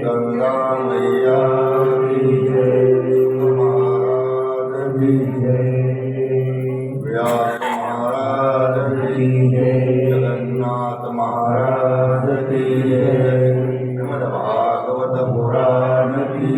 गंगा मैया की महाराज की व्यास महाराज की जगन्नाथ महाराज की श्रीमद् भागवत पुराण की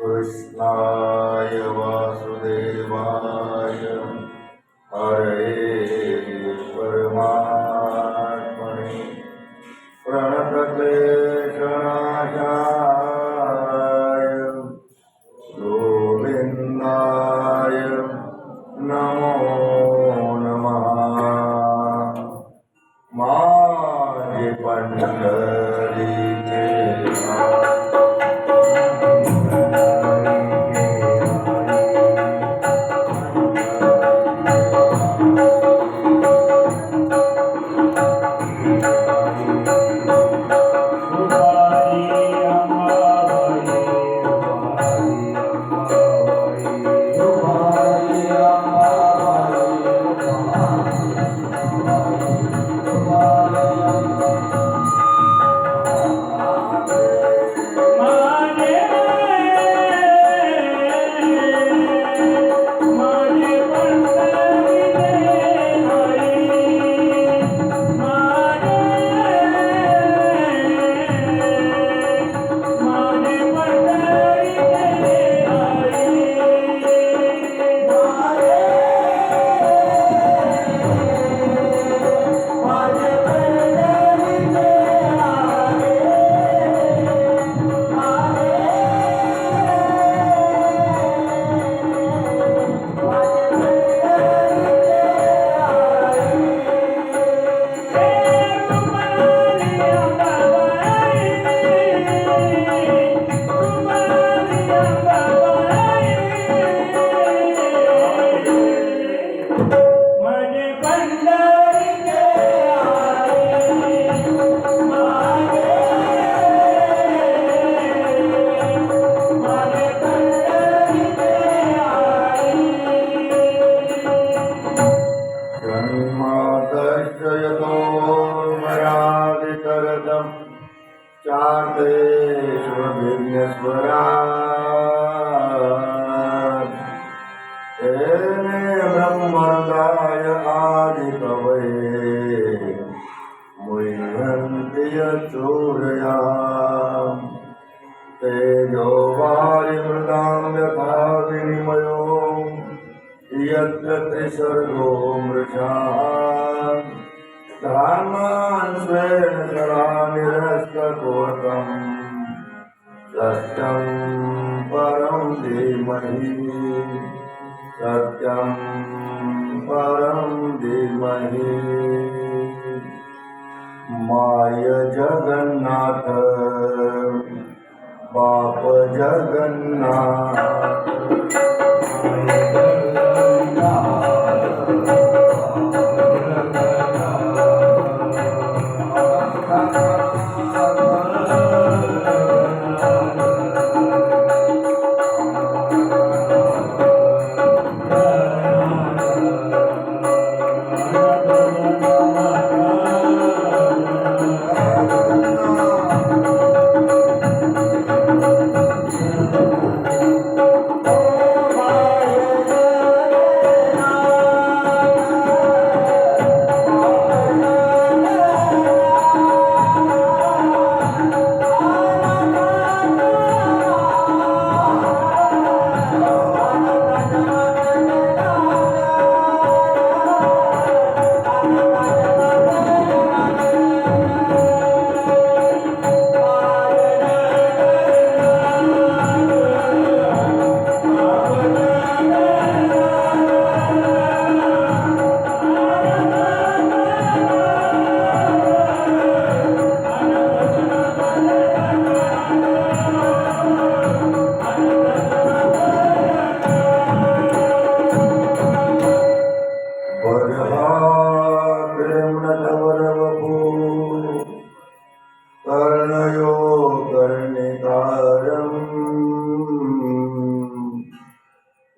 कृष्णाय वासुदेवाय हरे परमात्मने प्रणतक्लेशनाशाय गोविन्दाय नमो नमः। माझे पंढरीचे ब्रह्मदाय आदिकवये मुह्यन्ति यच्चूरया तेजो वारिमृतां यथा विनिमयो यत्र त्रिसर्गो मृषा धामान् स्वेन सदा निरस्तकोटम् सत्यं परं धीमहि सत्यं परं धीमहि। माय जगन्नाथ बाप जगन्नाथ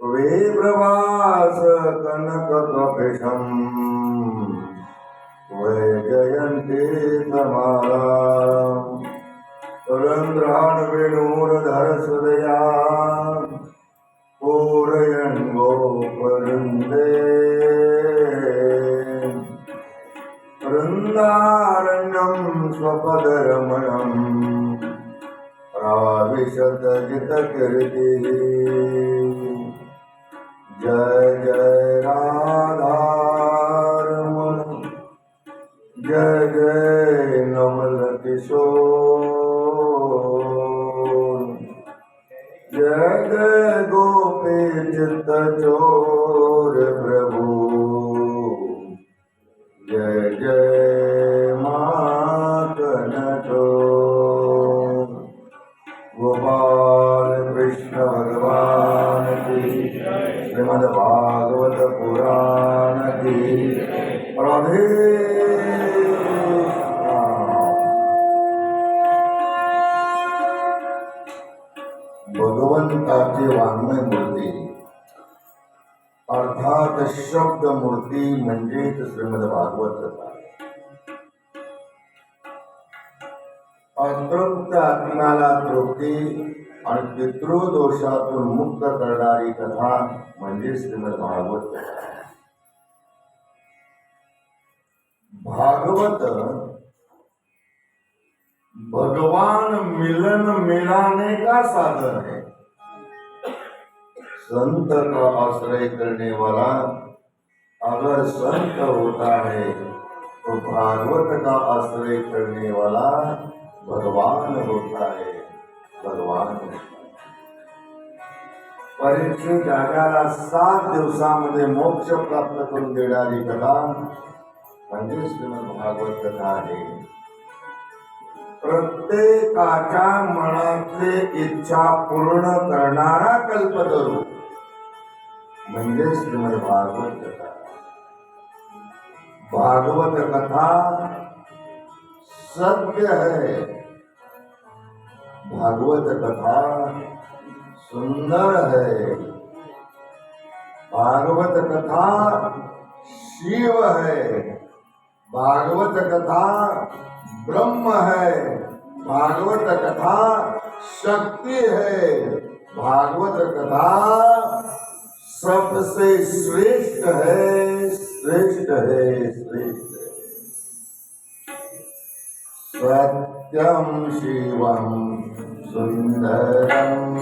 विप्रवास कनक कपिशम वैजयन्ती समाला सुरंद्रान वेणूरधर सुदया पूरयन् गोपवृन्दे वृन्दारण्यं स्वपदरमणम् राविशतजितकीर्तिः जय जय राधारमण जय जय नवल किशोर जय जय गोपी चित्त चोर प्रभु जय जय मातन चोर गोपाल कृष्ण भगवान की श्रीमद् भागवत पुराण की राधे भगवंताची वाङ्मय मूर्ती अर्थात शब्द मूर्ती म्हणजेच श्रीमद भागवत कथा. अतृप्त आत्म्याला तृप्ती आणि पितृदोषातून मुक्त करणारी कथा म्हणजे श्रीमद भागवत कथा. भागवत भगवान मिलन मिलाने का साधन है. संत का आश्रय करने वाला अगर संत होता है तो भागवत का आश्रय करने वाला भगवान होता है. भगवान परीक्षित राजाला 7 दिवसामध्ये मोक्ष प्राप्त करून देणारी कथा म्हणजे श्रीमद भागवत कथा आहे. प्रत्येकाच्या मनातले इच्छा पूर्ण करणारा कल्पतरू म्हणजे श्रीमद भागवत कथा. भागवत कथा सत्य है. भागवत कथा सुंदर है. भागवत कथा शिव है. भागवत कथा ब्रह्म है. भागवत कथा शक्ति है. भागवत कथा सबसे श्रेष्ठ है. श्रेष्ठ है. श्रेष्ठ है. सत्यम शिवम सुंदरम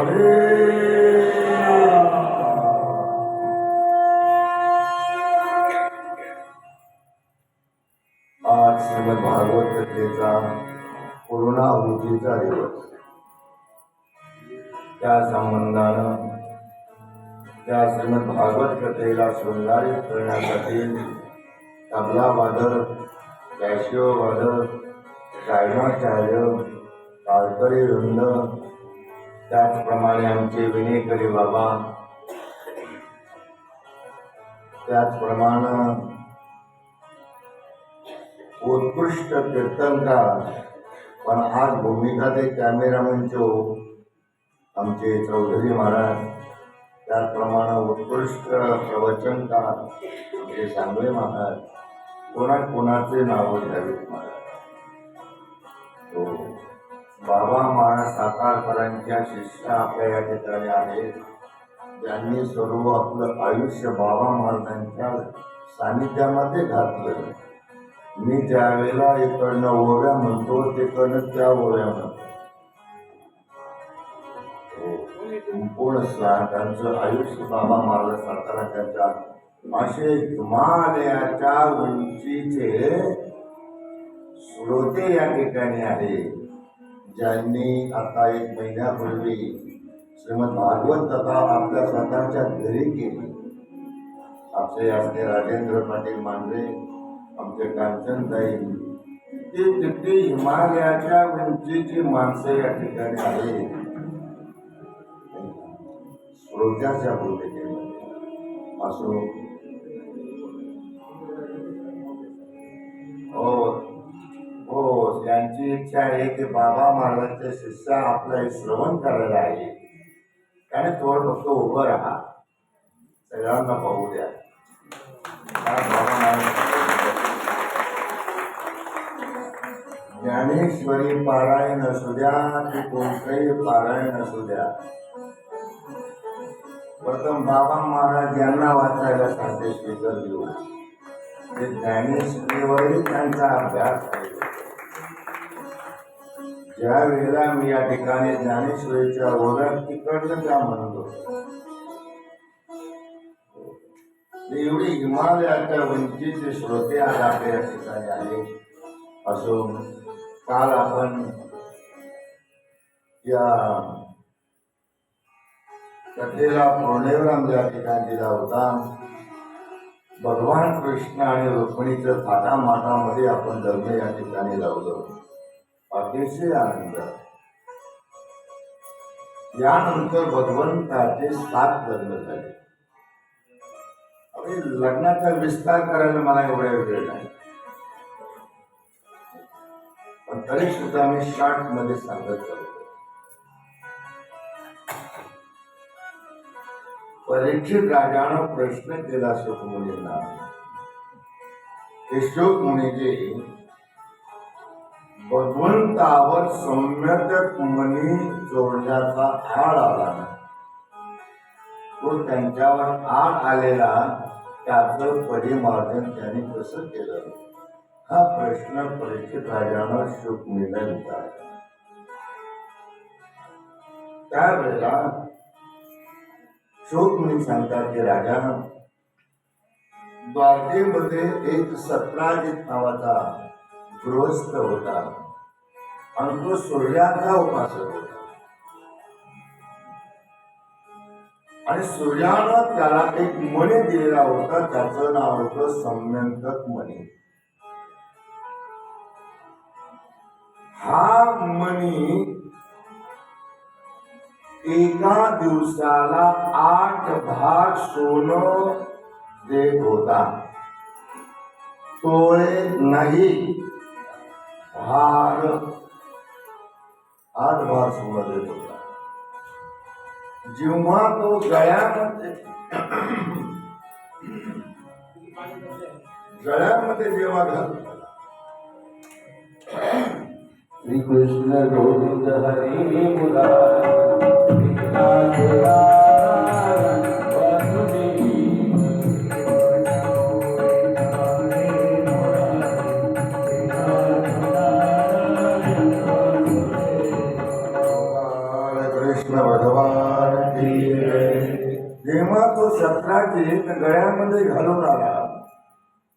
आज श्रीमद भागवत कथेचा पूर्णाहुतीचा दिवस. त्या संबंधानं त्या श्रीमद भागवत कथेला शृंगारित करण्यासाठी तबला वादक, कॅशिओ वादक, गायनाचार्य, तालकरी वृंद, त्याचप्रमाणे आमचे विनेकरी बाबा, त्याचप्रमाणे उत्कृष्ट कीर्तनकार, पण आज भूमिका ते कॅमेरामन आमचे चौधरी महाराज, त्याचप्रमाणे उत्कृष्ट प्रवचनकार आमचे सांगळे महाराज, कोणाचे नाव घ्यावीत महाराज. तो बाबा महाराज सातारकरांच्या शिष्य आपल्या या ठिकाणी आहेत, ज्यांनी सर्व आपलं आयुष्य बाबा महाराजांच्या सानिध्यामध्ये घातलं. मी ज्या वेळेला इकडनं ओव्या म्हणतो तिकडनं त्या ओव्या म्हणतो. संपूर्ण त्यांचं आयुष्य बाबा महाराज सातारकरांच्या असे हिमालयाच्या उंचीचे श्रोते या ठिकाणी आहे, ज्यांनी आता 1 महिन्यापूर्वी श्रीमद भागवत कथा आपल्या स्वतःच्या घरी केली. आपले असणे राजेंद्र पाटील मांढरे, आमचे कांचनताई, ते तिथे हिमालयाच्या उंचीची माणसं या ठिकाणी आहेत. श्रोत्याच्या भूमिकेमध्ये असो हो, त्यांची इच्छा आहे की बाबा महाराजांचे शिष्य आपलं श्रवण करायला आहे. त्याने थोडं फक्त उभं राहा, सगळ्यांना पाहू द्या. ज्ञानेश्वरी पारायण असू द्या की कोणतंही पारायण असू द्या, प्रथम बाबा महाराज यांना वाचायला साधे स्पीकर देऊ. ते ज्ञानेश्वरीवरही त्यांचा अभ्यास आहे. ज्या वेळेला मी या ठिकाणी ज्ञानेश्वरीच्या ओव्यात तिकडनं त्या म्हणतो, एवढी हिमालयाच्या उंचीचे श्रोते आज आपल्या या ठिकाणी आले. असो, काल आपण या कथेला पूर्णविराम या ठिकाणी दिला होता. भगवान कृष्ण आणि रुक्मिणीचं थाटामाटामध्ये आपण लग्न या ठिकाणी लावलं. अतिशय आनंद. यानंतर भगवंताचे 7 लग्न झाले. लग्नाचा विस्तार करायला मला एवढ्या वेळ नाही, पण तरी सुद्धा मी शॉर्ट मध्ये सांगत करतो. परीक्षित राजानं प्रश्न केला शुकमुनींना. शुकमुनीजी भगवंतावर सम्यक मनी जोडण्याचा आळ आला, तो त्यांच्यावर आळ आलेला त्याचं परिमार्जन त्यांनी कसं केलं, हा प्रश्न परीक्षित राजानं शुकमुनीला विचारला. त्यावेळेला शुकमुनी सांगतात की राजा, द्वारकेमध्ये एक सत्राजित नावाचा गृहस्थ होता आणि तो सूर्याचा उपासक होता. आणि सूर्यानं त्याला एक मणी दिलेला होता, त्याचं नाव होतं सम्यंतक मणी. हा मणी एका दिवसाला 8 भाग सोनं देत होता. तोळे नाही, भार 8 भाग सोनं देत होता. जेव्हा तो गळ्यामध्ये जेव्हा घालतो, श्री कृष्ण गोविंद हरी मुरारी कृष्ण भगवान की जय. जेव्हा तो शस्त्राची गळ्यामध्ये घालून आला,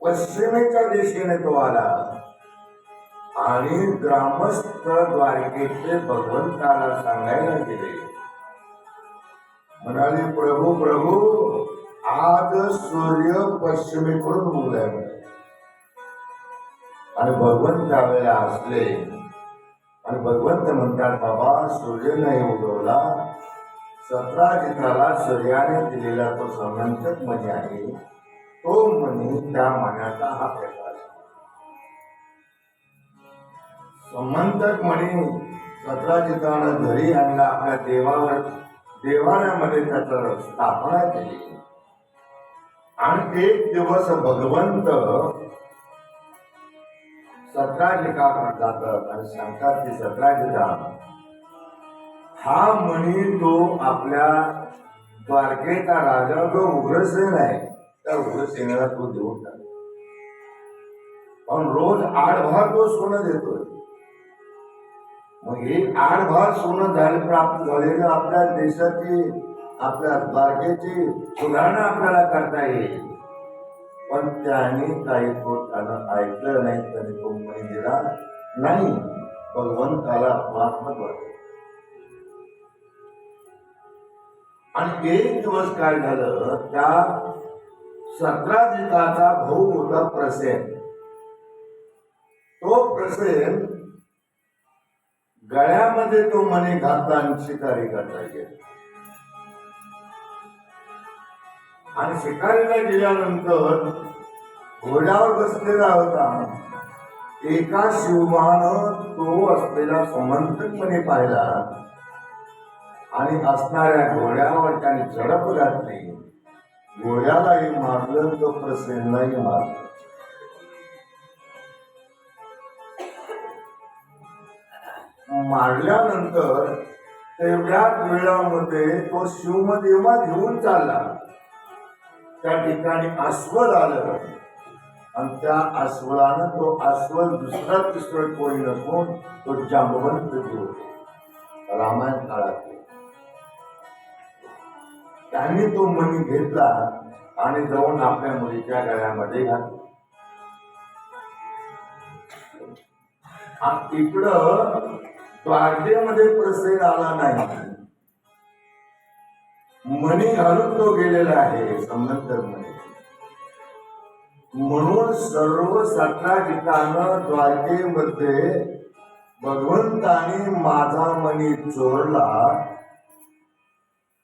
पश्चिमेच्या दिशेने तो आला आणि ग्रामस्थ द्वारकेचे भगवंताला सांगायला गेले, म्हणाले, प्रभू प्रभू, आज सूर्य पश्चिमेकडून उगलाय म्हणे. आणि भगवंत त्यावेळेला असले आणि भगवंत म्हणतात, बाबा सूर्य नाही उगवला, सत्राजिताला सूर्याने दिलेला तो समंतक मणी आहे, तो मणी त्या मण्याचा हा प्रकाश. समंतक मणी सत्राजितानं घरी आणला, आपल्या देवालयामध्ये त्याचं स्थापना केली. आणि एक दिवस भगवंत सत्राजिता जातात आणि सांगतात की सत्राजिता, हा मणी तो आपल्या द्वारकेचा राजा जो उग्रसेन आहे, त्या उग्रसेनाला तो देऊन टाक. पण रोज 8 भार तो सोनं देतोय. मग हे 8 भार सोनं झाले प्राप्त झालेलं आपल्या देशाची, आपल्या द्वारकेची सुधारणा आपल्याला करता येईल. पण त्याने काही तो त्यानं ऐकलं नाही, त्याने तो मणी दिला नाही. भगवंताला अपमानात्मक वाटलं. आणि एक दिवस काय झालं, त्या सत्राजिताचा भाऊ होता प्रसेन. तो प्रसेन गळ्यामध्ये तो मणी घातला आणि शिकारी करता गेला. आणि शिकारीला गेल्यानंतर घोड्यावर बसलेला होता. एका शिवमानं तो असलेला समंतक मणी पाहिला आणि असणाऱ्या घोड्यावर त्याने झडप घातली. घोड्यालाही मारलं, तो प्रसेनलाही मारलं. मारल्यानंतर तेवढ्याच वेळामध्ये तो शिवमदेवा घेऊन चालला. त्या ठिकाणी अस्वल आलं आणि त्या अस्वलानं तो अस्वल दुसरा तिसरा कोणी नसून तो जांबवंत जीव, रामायण काळात. त्यांनी तो मणी घेतला आणि जाऊन आपल्या मुलीच्या गळ्यामध्ये घातला. इकडं द्वारकेमध्ये प्रसेन आला नाही, मणी घालून तो गेलेला आहे, समंतक मणी. म्हणून सर्व सत्राजितानं द्वारकेमध्ये भगवंताने माझा मणी चोरला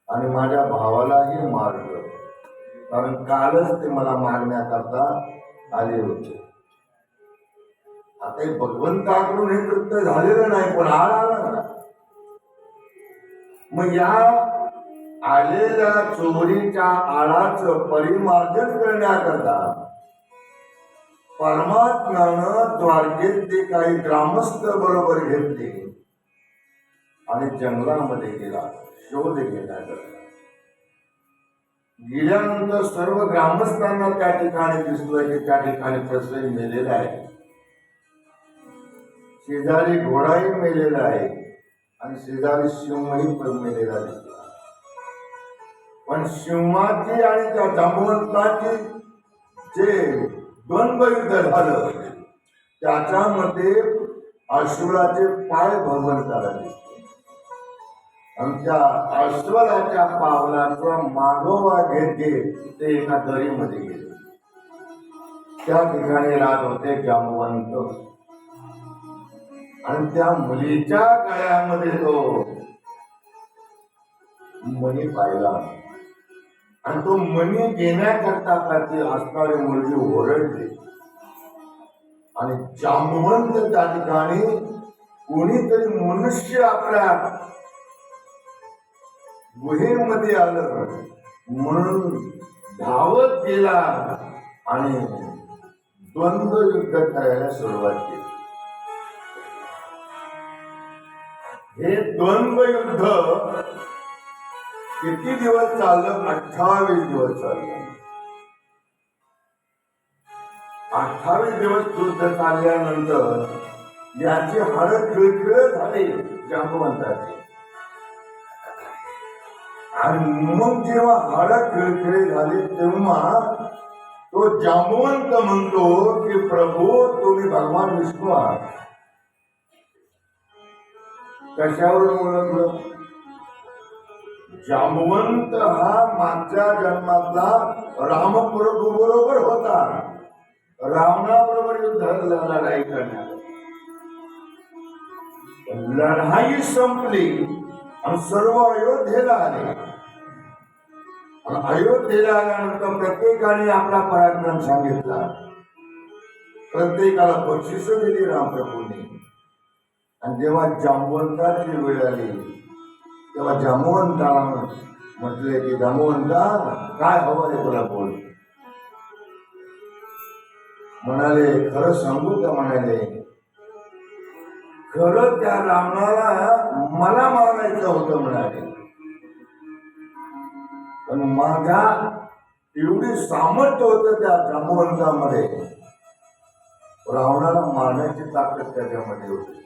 आणि माझ्या भावालाही मारलं. कारण कालच ते मला मारण्याकरता आले होते. आता हे भगवंताकडून हे कृत्य झालेलं नाही, पण आळ आला ना. मग या आलेल्या चोरीच्या आळाचं परिमार्जन करण्याकरता परमात्म्यानं द्वारकेतले काही ग्रामस्थ बरोबर घेतले आणि जंगलामध्ये गेला शोध घेण्याकरता. गेल्यानंतर सर्व ग्रामस्थांना त्या ठिकाणी दिसलं की त्या ठिकाणी प्रसेन मेलेला आहे, शेजारी घोडाही मेलेला आहे आणि शेजारी सिंहही पण मेलेला दिसला. पण सिंहाची आणि त्या जांबवंताची जे द्वंद्व युद्ध झालं, त्याच्यामध्ये अस्वलाचे पाय भगवंताला दिसले आणि त्या अस्वलाच्या पावलाचा मागोवा घेत घेत ते एका दरीमध्ये गेले. त्या ठिकाणी राहत होते जांबवंत आणि त्या मुलीच्या गळ्यामध्ये तो मणी पाहिला आणि तो मणी घेण्याकरता ती असणारी मुलगी ओरडली आणि जांबवंत त्या ठिकाणी कोणीतरी मनुष्य आपल्या गुहेमध्ये आलं म्हणून धावत गेला आणि द्वंद्व युद्ध करायला सुरुवात केली. हे द्वंद्व युद्ध किती दिवस चाललं? 28 दिवस चाललं. 28 दिवस युद्ध चालल्यानंतर याची हाडं खिळखिळ झाली जांबवंताची. आणि मग जेव्हा हाडं खिळखिळे झाले तेव्हा तो जांबवंत म्हणतो की प्रभू तुम्ही भगवान विष्णू आहात. कशावरून ओळखलं? जांबवंत हा मागच्या जन्मातला रामप्रभू बरोबर होता. रावणाबरोबर युद्ध लढाई करण्यात लढाई संपली आणि सर्व अयोध्येला आले. अयोध्येला आल्यानंतर प्रत्येकाने आपला पराक्रम सांगितला. प्रत्येकाला बक्षीस दिली रामप्रभूंनी. आणि जेव्हा जांबवंताची वेळ आली तेव्हा जांबवंताला म्हटले की जांबवंता काय हवं आहे तुला बोल. म्हणाले खरं सांगू का? म्हणाले खरं त्या रावणाला मला मारायचं होतं म्हणाले, पण माझ्या एवढी सामर्थ्य होतं त्या जांबवंतामध्ये, रावणाला मारण्याची ताकद त्याच्यामध्ये होती.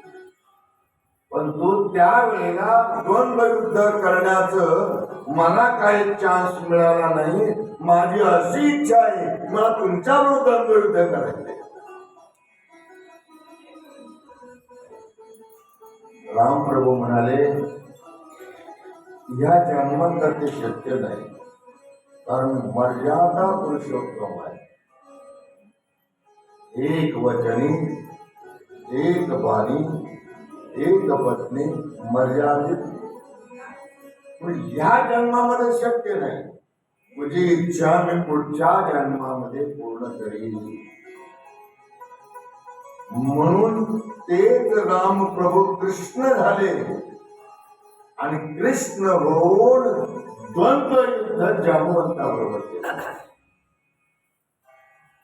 पण तो त्यावेळेला द्वंद्वयुद्ध करण्याचं मला काही चान्स मिळाला नाही. माझी अशी इच्छा आहे मला तुमच्याबरोबर द्वंद्वयुद्ध करायचे. रामप्रभू म्हणाले या जन्मात तर ते शक्य नाही, कारण मर्यादा पुरुषोत्तम आहे. एक वचनी, एक वाणी, एक पत्नी, मर्यादित. या जन्मामध्ये शक्य नाही. तुझी इच्छा मी पुढच्या जन्मामध्ये पूर्ण करीन. म्हणून तेच रामप्रभू कृष्ण झाले आणि कृष्ण होऊन द्वंद्व युद्ध जांबवंताबरोबर केलं.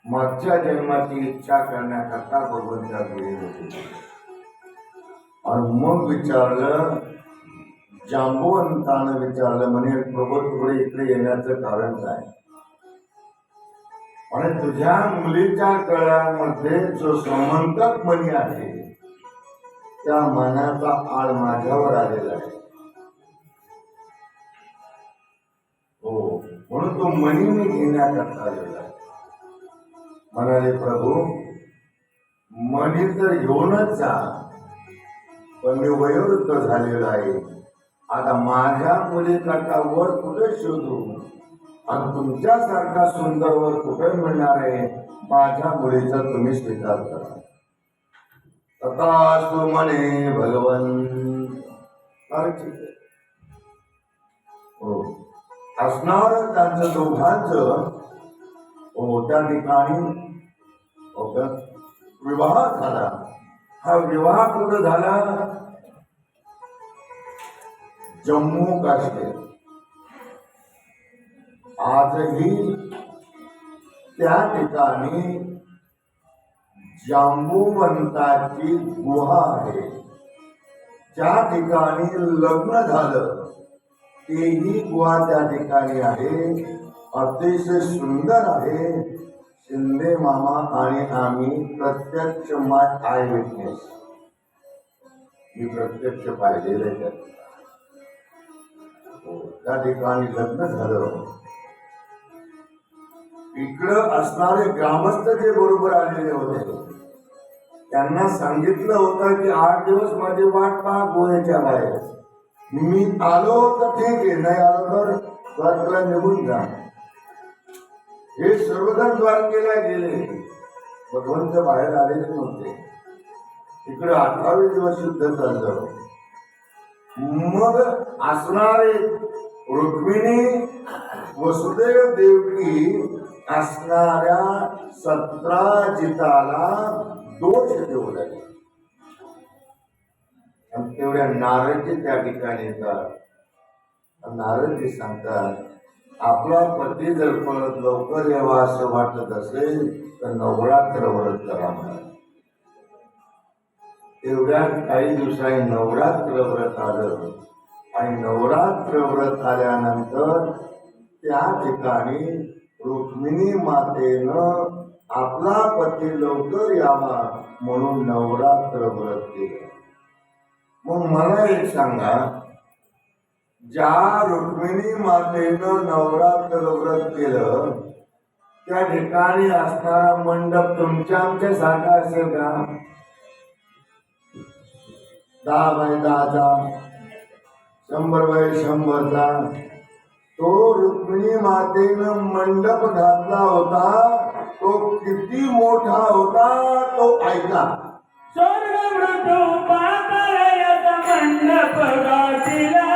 मागच्या जन्माची इच्छा करण्याकरता भगवंता गेले होते. आणि मग विचारलं, जांबवंतानं विचारलं, म्हणे प्रभू तुकडे इकडे येण्याचं कारण काय? आणि तुझ्या मुलीच्या गळ्यामध्ये जो समंतक मणी आहे त्या मनाचा आळ माझ्यावर आलेला आहे. हो, म्हणून तो मणी मी घेण्याकरता आलेला आहे. म्हणाले प्रभू मणी तर घेऊनच जा, पण मी वयोवृद्ध झालेलो आहे. आता माझ्या मुलीकरता वर कुठे शोधू आणि तुमच्यासारखा सुंदर वर कुठे मिळणार आहे? माझ्या मुलीचा तुम्ही स्वीकार करा. तथास्तु म्हणे भगवन. हो, असणार त्यांचं दोघांचं त्या ठिकाणी विवाह झाला. हा विवाह कुठं झाला? जम्मू काश्मीर. आजही त्या ठिकाणी जांबुवंताची गुहा आहे. ज्या ठिकाणी लग्न झालं तेही गुहा त्या ठिकाणी आहे. अतिशय सुंदर आहे. शिंदे मामा आणि आम्ही प्रत्यक्ष आय विटनेस, मी प्रत्यक्ष पाहिलेलं त्या ठिकाणी लग्न झालं. इकडं असणारे ग्रामस्थ जे बरोबर आलेले होते त्यांना सांगितलं होतं की 8 दिवस माझी वाट पहा गोव्याच्या बाहेर. मी आलो तर ठीक आहे, नाही आलो तर द्वारकेला निघून जा. हे सर्वजण द्वारकेला गेले. भगवंत बाहेर आलेले नव्हते. इकडे 18 दिवस युद्ध चाललं. मग असणारे रुक्मिणी वसुदेव देवकी असणाऱ्या 17 जिताला दोष देऊ लागले. आणि तेवढ्या नारदजी त्या ठिकाणी येतात. नारदजी सांगतात आपला पती जर परत लवकर यावा असं वाटत असेल तर नवरात्र व्रत करा म्हणा. तेवढ्यात काही दिवसांनी नवरात्र व्रत आलं आणि नवरात्र व्रत आल्यानंतर त्या ठिकाणी रुक्मिणी मातेनं आपला पती लवकर यावा म्हणून नवरात्र व्रत केलं. मग मला एक सांगा, ज्या रुक्मिणी मातेनं नवरात्र व्रत केलं त्या ठिकाणी असणारा मंडप तुमच्या आमच्या सारखा असेल का? 10 बाय 10चा, 100 बाय 100चा तो रुक्मिणी मातेनं मंडप घातला होता. तो किती मोठा होता तो ऐका. मंडप गाठीला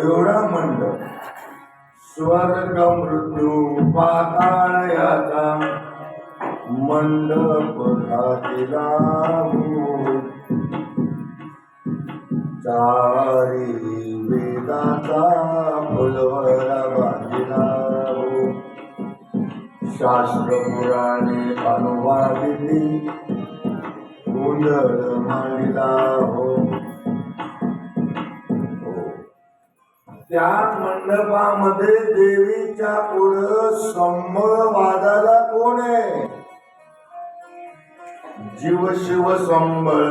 एवढा मंडप स्वर्ग मृत्यू पाताळ याचा मंडप घातिला हो. चारी वेदाचा फुलवरा बांधिला हो. शास्त्र पुराणे अनुवादिती गोंधळ मांडला हो. त्या मंडपामध्ये देवीच्या पुढं संबळ वाजायला कोण आहे? जीव शिव संबळ.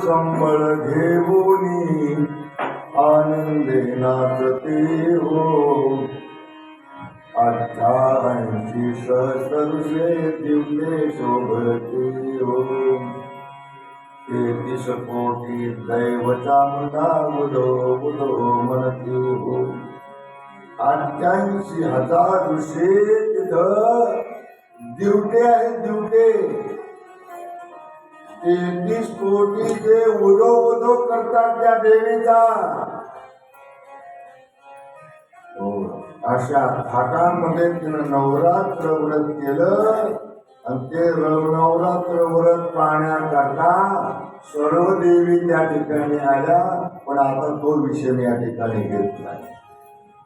संबळ घेऊनी आनंदे नाचते हो. 88 सहस्ररुषे दिव्ये शोभते हो. 33 कोटी दैव चामुंडा उदो उदो म्हणते हो. 88,000 ऋषी तिथं दिवटे आहेत दिवटे. 33 कोटी ते उदो उदो करतात त्या देवीचा. अशा थाटांमध्ये तिनं नवरात्र व्रत केलं आणि ते नवरात्र व्रत पाहण्याकरता सर्व देवी त्या ठिकाणी आल्या. पण आता तो विषय मी या ठिकाणी घेत नाही,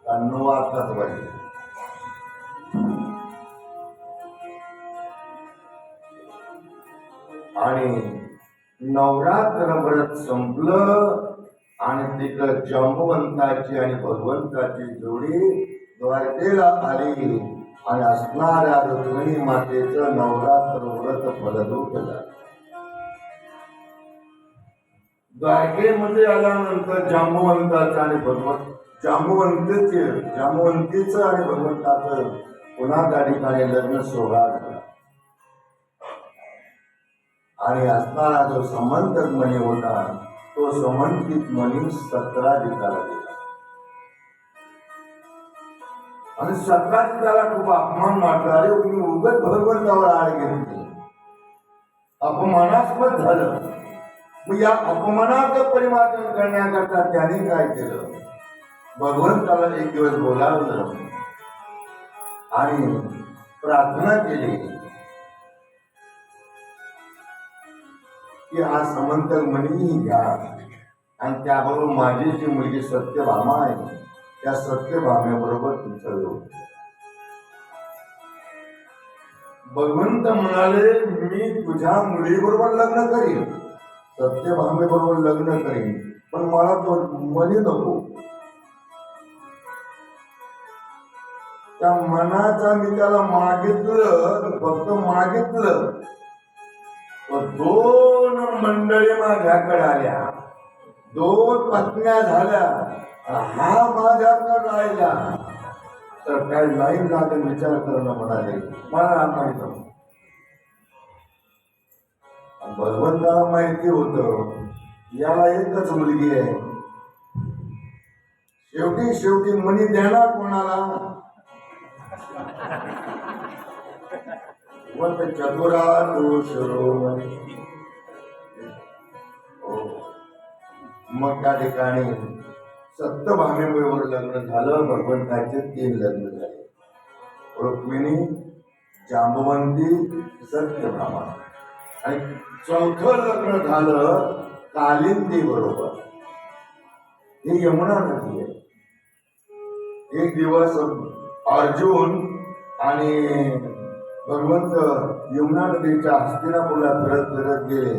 कारण वाचलाच पाहिजे. आणि नवरात्र व्रत संपलं आणि तिकडं जांबवंताची आणि भगवंताची जोडी द्वारकेला आली आणि असणाऱ्या रुक्मिणी मातेचं नवरात्र व्रत फलरूप झालं. द्वारकेमध्ये आल्यानंतर जांबवंताचं आणि जांबवंतीचं आणि भगवंताचं पुन्हा त्या ठिकाणी लग्न सोहळा झाला. आणि असणारा जो समंतक मणी होता तो समंतित मणी 17 दिकाला गेला आणि 17 दिकाला खूप अपमान वाटला. अरे तुम्ही उगत भगवंतावर आळ घेतली, अपमानास्पद झालं. मग या अपमानाचं परिमार्जन करण्याकरता त्याने काय केलं, भगवंताला एक दिवस बोलावलं आणि प्रार्थना केली की हा समंतक मणी घ्या आणि त्याबरोबर माझी जी मुलगी सत्यभामा आहे त्या सत्यभामेबरोबर तुमचा विवाह. भगवंत म्हणाले मी तुझ्या मुलीबरोबर लग्न करीन, सत्यभामेबरोबर लग्न करीन, पण मला तो मणी नको. त्या मनाचा मी त्याला मागितलं, फक्त मागितलं, 2 मंडळी माझ्याकडे आल्या, 2 पत्न्या झाल्या, हा माझ्याकडे राहिला. तर काय लाईन लागेल विचार करणं म्हणाले, मला माहित. भगवंताला माहिती होत याला एकच मुलगी आहे, शेवटी मणी देणार कोणाला. चतुरा तो शिरोमणी. मग त्या ठिकाणी सत्यभामेबरोबर लग्न झालं. भगवंताचे 3 लग्न झाले, रुक्मिणी, जांबवंती, सत्यभामा. आणि 4थं लग्न झालं कालिंदी बरोबर. ही यमुना नदी आहे. एक दिवस अर्जुन आणि भगवंत यमुना नदीच्या हस्तिनापूरला फिरत गेले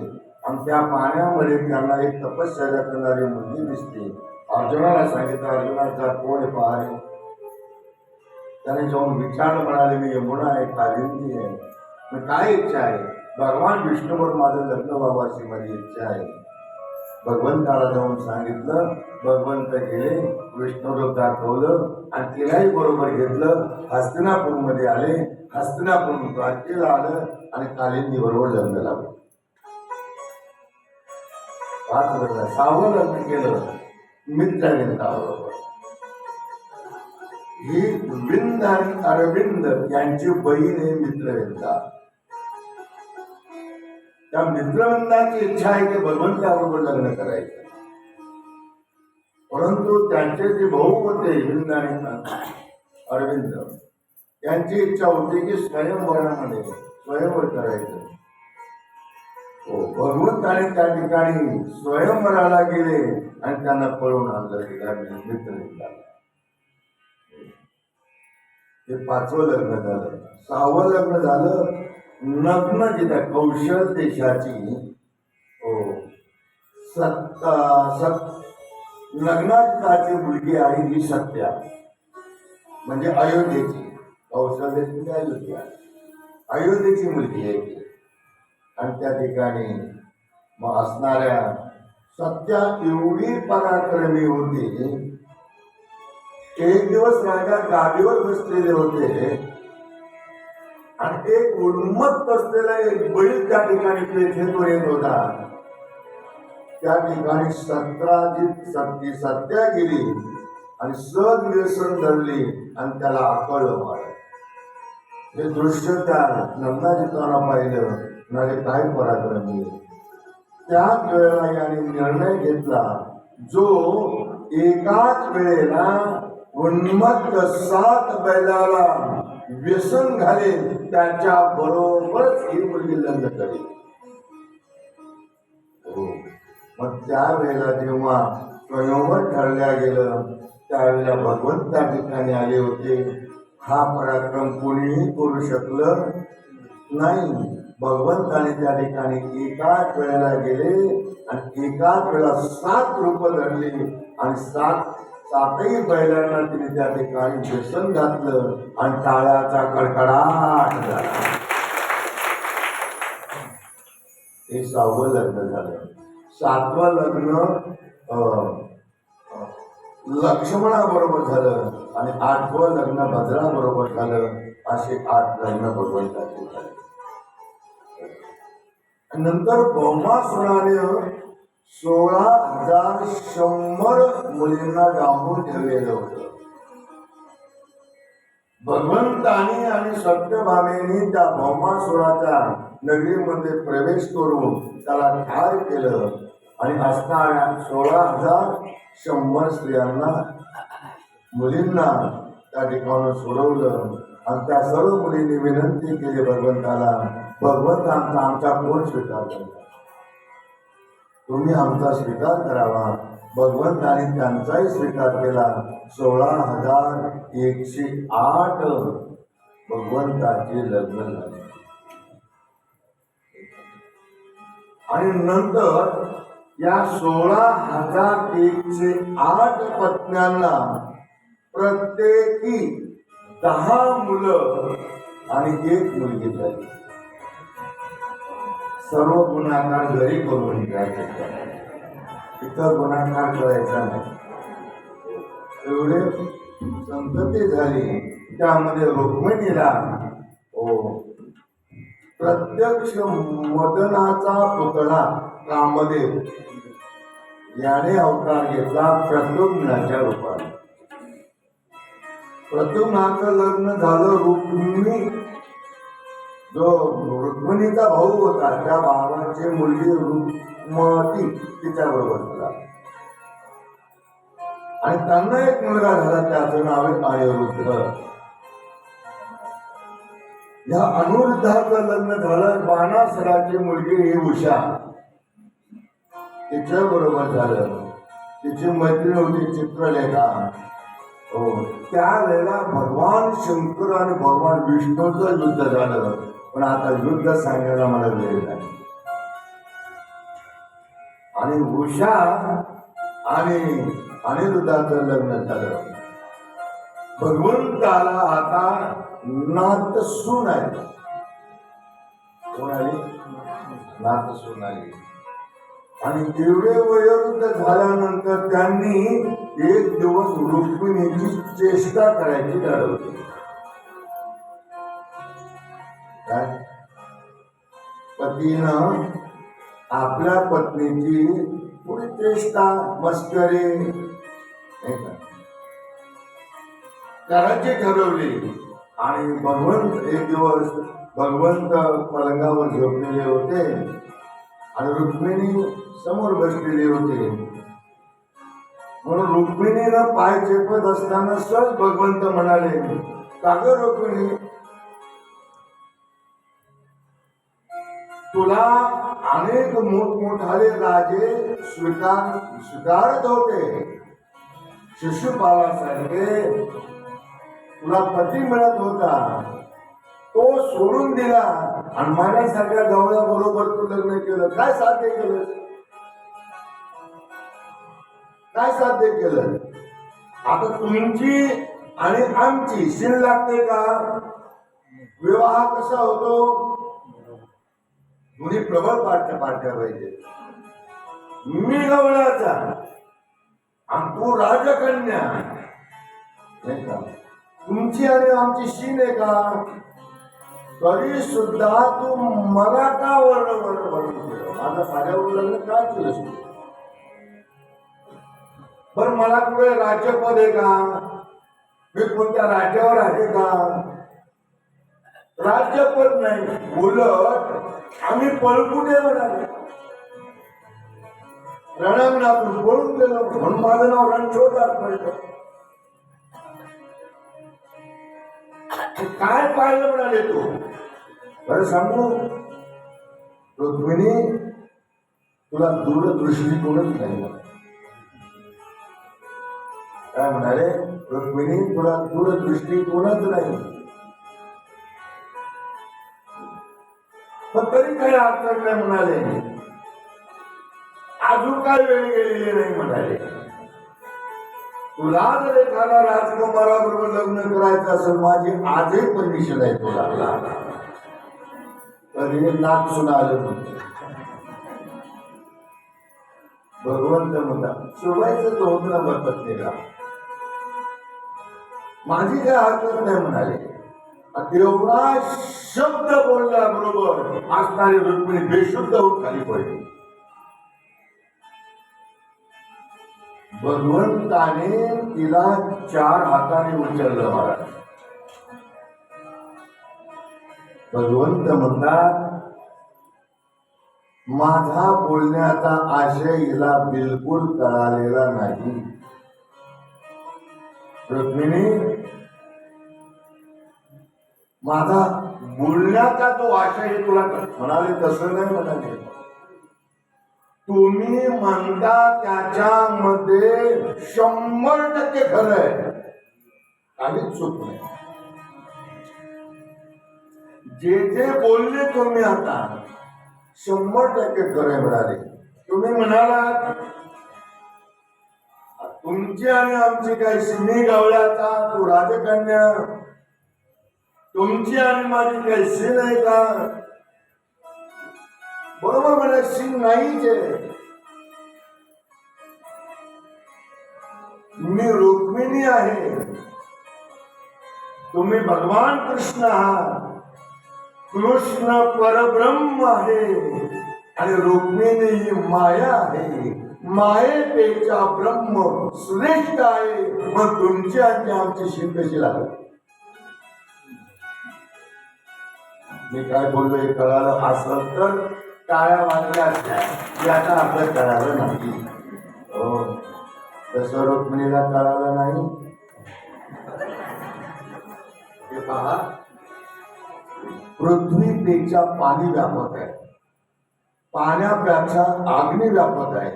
आणि त्या पाण्यामध्ये त्यांना एक तपश्चर्या करणारी मुलगी दिसली. अर्जुनाला सांगितलं, अर्जुनाचा कोण पाहणे. त्याने जाऊन विचारलं, म्हणाले मी यमुना आहे, कालिंदी आहे, मग काय इच्छा आहे. भगवान विष्णूवर माझं लग्न व्हावं अशी माझी इच्छा आहे. भगवंताला जाऊन सांगितलं. भगवंत गेले, विष्णुरूप दाखवलं आणि तिलाही बरोबर घेतलं. हस्तिनापूरमध्ये आले, हस्तिनापूर द्वारकेला आलं आणि कालिंदी बरोबर लग्न लावलं. 5 लग्न. 6वं लग्न केलं मित्रविंदाबरोबर. ही विंद आणि अरविंद यांची बहीण आहे मित्रविंदा. त्या मित्रविंदाची इच्छा आहे की भगवंताबरोबर लग्न करायचं, परंतु त्यांचे जे भाऊ होते विंद आणि अरविंद यांची इच्छा होती की स्वयंवरामध्ये स्वयंवर करायचं. भगवंताने त्या ठिकाणी स्वयंवराला गेले आणि त्यांना पळून आणलं मित्रविंदा. हे 5वं लग्न झालं. 6वं लग्न झालं नग्न जिथे कौशल देशाची नग्नाची मुलगी आहे ही सत्या, म्हणजे अयोध्येची. कौशल देश म्हणजे अयोध्या, अयोध्येची मुलगी आहे ती. आणि त्या ठिकाणी मग असणाऱ्या सत्या एवढी पराक्रमी होती. एक दिवस राजा गादीवर बसलेले होते आणि एक उन्मत्त असलेला एक बैल त्या ठिकाणी पेठेतून येत होता. त्या ठिकाणी सत्या गेली आणि सद व्यसन धरली आणि त्याला आकळलं मारलं. हे दृश्य त्या नंदाजीताना पाहिलं, म्हणजे काय पराक्रमी. त्याच वेळेला याने निर्णय घेतला, जो एकाच वेळेला उन्मत्त 7 बैलाला व्यसन घालेल त्याच्या बरोबरच ही मुलगी लग्न करेल. मग त्यावेळेला जेव्हा स्वयंवर ठरल्या गेलं त्यावेळेला भगवंत त्या ठिकाणी आले होते. हा पराक्रम कोणीही करू शकलं नाही. भगवंताने त्या ठिकाणी एकाच वेळेला गेले आणि एकाच वेळेला 7 रूप धरली आणि सातही बैलांना तिने त्या ठिकाणी व्यसन घातलं आणि टाळ्याचा कडकडाट झाला. हे 6वं लग्न झालं. 7वं लग्न लक्ष्मणाबरोबर झालं आणि 8वं लग्न भद्राबरोबर झालं. असे 8 लग्न भगवंताचे झाले. नंतर भौमासुराने 16,100 मुलींना डांबून ठेवलेलं होतं. भगवंतानी आणि सत्यभामेनी त्या भौमासुराच्या नगरीमध्ये प्रवेश करून त्याला ठार केलं आणि असणाऱ्या 16,100 स्त्रियांना मुलींना त्या ठिकाणी सोडवलं आणि त्या सर्व मुलींनी विनंती केली भगवंताला, भगवंत आमचा कोण स्वीकार करता, तुम्ही आमचा स्वीकार करावा. भगवंताने त्यांचाही स्वीकार केला. 16,108 भगवंताचे लग्न झाले. आणि नंतर या 16,108 पत्न्यांना प्रत्येकी 10 मुलं आणि 1 मुलगी झाली. सर्व गुणाकार घरी करून घ्यायचे, इतर गुणाकार करायचा नाही. एवढे संतती झाली. त्यामध्ये रुक्मिणीला प्रत्यक्ष मदनाचा पुतळा कामदेव याने अवतार घेतला प्रद्युम्नाच्या रूपाने. प्रद्युम्नाचं लग्न झालं रुक्मिणी, जो रुक्मिणीचा भाऊ होता त्या भावाची मुलगी रुक्मती तिच्याबरोबर झाला आणि त्यांना एक मुलगा झाला, त्याचं नाव आहे अनिरुद्ध. या अनिरुद्धाचं लग्न झालं बाणासुराची मुलगी ही उषा, तिच्या बरोबर झालं. तिची मैत्रीण होती चित्रलेखा. त्यावेळेला भगवान शंकर आणि भगवान विष्णूचं युद्ध झालं. पण आता युद्ध सांगायला मला वेळ नाही. आणि उषा आणि अनिरुद्धाचं लग्न झालं. भगवंताला आता नातसून आहे. कोण आली? नातसून आली. आणि एवढे वयोवृद्ध झाल्यानंतर त्यांनी एक दिवस रुक्मिणीची चेष्टा करायची ठरवली. काय? पतीनं आपल्या पत्नीची थोडी चेष्टा मस्करी करायची ठरवली. आणि एक दिवस भगवंत पलंगावर झोपलेले होते आणि रुक्मिणी समोर बसलेली होती. म्हणून रुक्मिणीनं पाय चेपत असताना सहज भगवंत म्हणाले, का ग रुक्मिणी, तुला अनेक मोठमोठाले राजे स्वीकारत होते. शिशुपालासारखे तुला पती मिळत होता, तो सोडून दिला आणि माझ्यासारख्या गवळ्या बरोबर तू लग्न केलं. काय साध्य केलं? काय साध्य केलं? आता तुमची आणि आमची शील लागते का? विवाह कसा होतो? दोन्ही प्रबळ पार्ट्या पाहिजे. मी गवळ्याचा आणि तू राजकन्या, नाही का? तुमची आणि आमची शीन आहे का? तरी सुद्धा तू मला का वर्ण केलं? माझ्यावर लग्न काय केलं? पण मला कुठे राज्यपद आहे का? मी कोणत्या राज्यावर आहे का? राज्यपद नाही. उलट आम्ही पळकुटे म्हणाले, रणांगणातून पळून गेलो म्हणून माझं नाव रणछोडदार पडलं. काय पाहिलं म्हणाले तू? बरं सांगू रुक्मिणी, तुला दूरदृष्टिकोनच नाही. काय म्हणाले? रुक्मिणी, तुला दूरदृष्टिकोनच नाही. पण तरी काही अडचण नाही म्हणाले, अजून काय वेळ गेलेली नाही म्हणाले. तुला जर एखादा राजकुमाराबरोबर लग्न करायचं असेल, माझी आजही परमिशन आहे तुला. तरी नाक सुना आलं म्हणते. भगवंत म्हणता शोभायचं तो होत ना पत्नीला, माझी काय हरकत नाही म्हणाले. एवढा शब्द बोलल्याबरोबर असणारी रुक्मिणी बेशुद्ध होऊन खाली पडली. भगवंताने तिला 4 हाताने उचललं महाराज. भगवंत म्हणतात माझा बोलण्याचा आशय हिला बिलकुल कळालेला नाही. रुक्मिणी, माझा बोलण्याचा तो आशय तुला म्हणाले तसं नाही म्हणाले. तुम्ही म्हणता त्याच्यामध्ये 100% खरं आहे, काहीच चूक नाही. जे जे बोलले तुम्ही आता 100% खरं म्हणाले. तुम्ही म्हणाला तुमची आणि आमची काही सिमी गावळ्याचा तू राजकन्या, तुमची आणि माझी काही सीन आहे का? बरोबर म्हणा, सीन नाहीच आहे. मी रुक्मिणी आहे, तुम्ही भगवान कृष्ण आहात. कृष्ण परब्रह्म आहे आणि रुक्मिणी ही माया आहे. मायेपेक्षा ब्रह्म श्रेष्ठ आहे. मग तुमची आणि आमची शीन कशी लागत? मी काय बोललो हे कळालं असलं तर टाळ्या वाजल्या असत्या, याचा अर्थ कळालं नाही. हो, तसं रुक्मिणीला कळालं नाही. हे पहा, पृथ्वीपेक्षा पाणी व्यापक आहे, पाण्यापेक्षा अग्नी व्यापक आहे,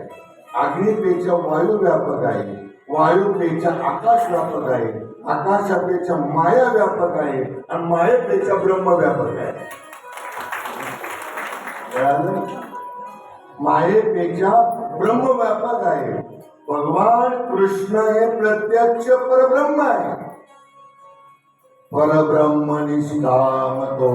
अग्नीपेक्षा वायू व्यापक आहे, वायूपेक्षा आकाश व्यापक आहे, आकाशापेक्षा माया व्यापक आहे आणि मायेपेक्षा ब्रह्म व्यापक आहे. मायेपेक्षा ब्रह्म व्यापक आहे. भगवान कृष्ण हे प्रत्यक्ष परब्रह्म आहे. परब्रह्म निष्काम तो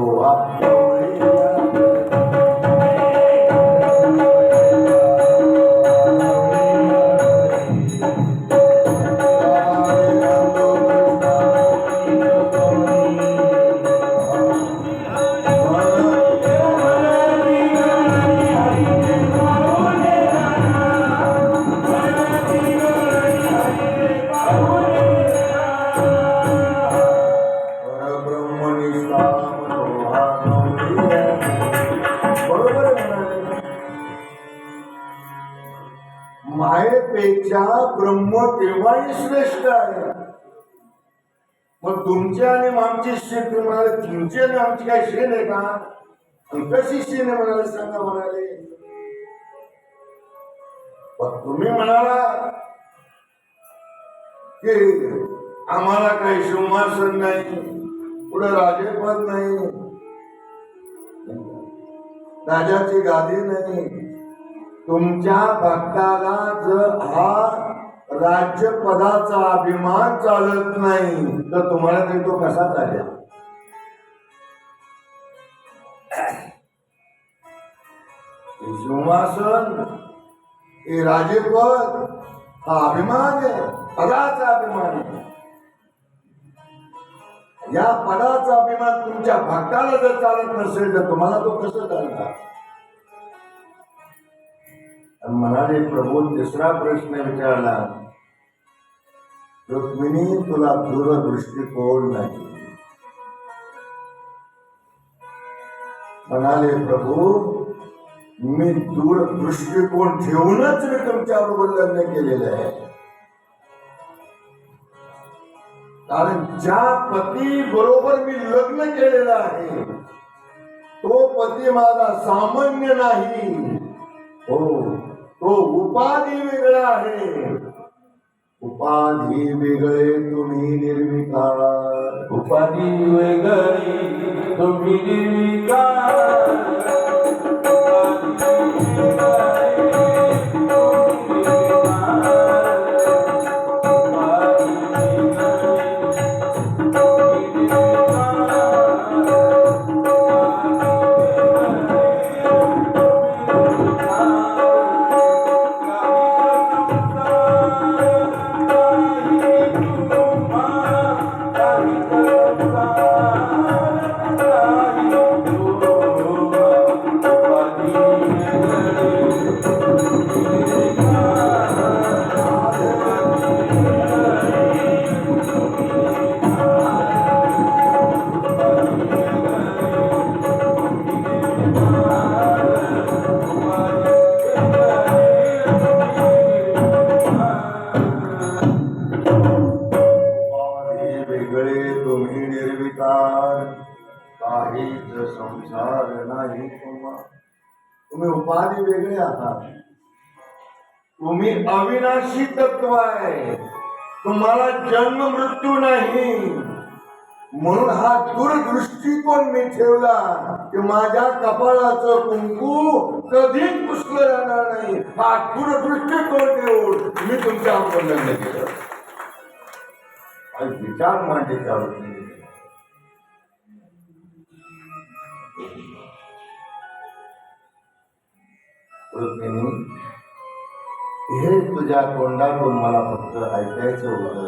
मायेपेक्षा ब्रह्म केव्हाही श्रेष्ठ आहे. मग तुमच्या आणि आमची शेण म्हणाले, तुमची आणि आमची काय शेण आहे का? कशी शेण आहे म्हणाले सांगा म्हणाले. तुम्ही म्हणाला की आम्हाला काही सिंहासन नाही, पुढे राजेपद नाही, राजाची गादी नाही. तुमच्या भक्ताला जर हा राज्यपदाचा अभिमान चालत नाही तर तुम्हाला तरी तो कसा चालेल? सिंहासन हे राजेपद हा अभिमान आहे, पदाचा अभिमान आहे. या पदाचा अभिमान तुमच्या भक्ताला जर चालत नसेल तर तुम्हाला तो कसं चालणार? म्हणाले प्रभू तिसरा प्रश्न विचारला, रुक्मिणी तुला दूरदृष्टिकोन नाही. म्हणाले प्रभू मी दूरदृष्टिकोन ठेवूनच मी तुमच्याबरोबर लग्न केलेलं आहे. कारण ज्या पती बरोबर मी लग्न केलेलं आहे तो पती माझा सामान्य नाही. हो, तो उपाधी वेगळा आहे. उपाधी वेगळे तुम्ही निर्विकार, उपाधी वेगळी तुम्ही निर्विकार, उपाधी वेगळी तुम्ही निर्विकार, उपाधी वेगळी तुम्ही उपाधी वेगळे तुम्ही निर्विकार, काहीच संसार नाही तुम्हा. तुम्ही उपाधी वेगळे आहात, तुम्ही अविनाशी तत्व आहे, तुम्हाला जन्म मृत्यू नाही. म्हणून हा दूरदृष्टिकोन मी ठेवला की माझ्या कपाळाचं कुंकू कधीच पुसलं जाणार नाही. हा दूरदृष्टिकोन ठेवून मी तुमच्या लग्न केलं. आणि विचार मांडले त्यावरती रुक्मिणी, हे तुझ्या तोंडातून मला फक्त ऐकायचं होतं,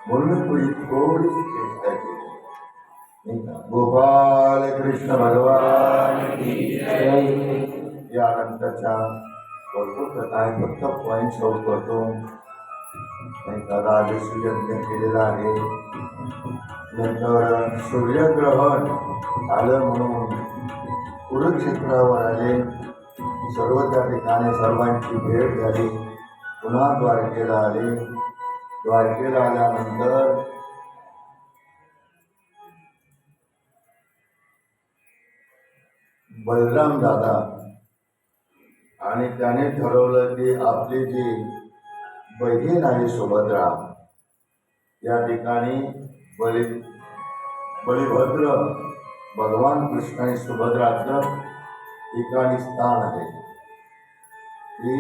म्हणून मी तुझी थोडीशी चेष्टा केली, नाही का? गोपाल कृष्ण भगवान की जय. या नंतरच्या करतो काय फक्त पॉइंट आउट करतो, नाही का? राजसूय यज्ञ केलेला आहे, नंतर सूर्यग्रहण आलं म्हणून कुरुक्षेत्रावर आले, सर्व त्या ठिकाणी सर्वांची भेट झाली. पुन्हा द्वारकेला आले. द्वारकेला आल्यानंतर बलराम दादा आणि त्याने ठरवलं की आपली जी बहीण आहे सुभद्रा, या ठिकाणी बलिभद्र भगवान कृष्ण आणि सुभद्राचं ठिकाणी स्थान आहे. ही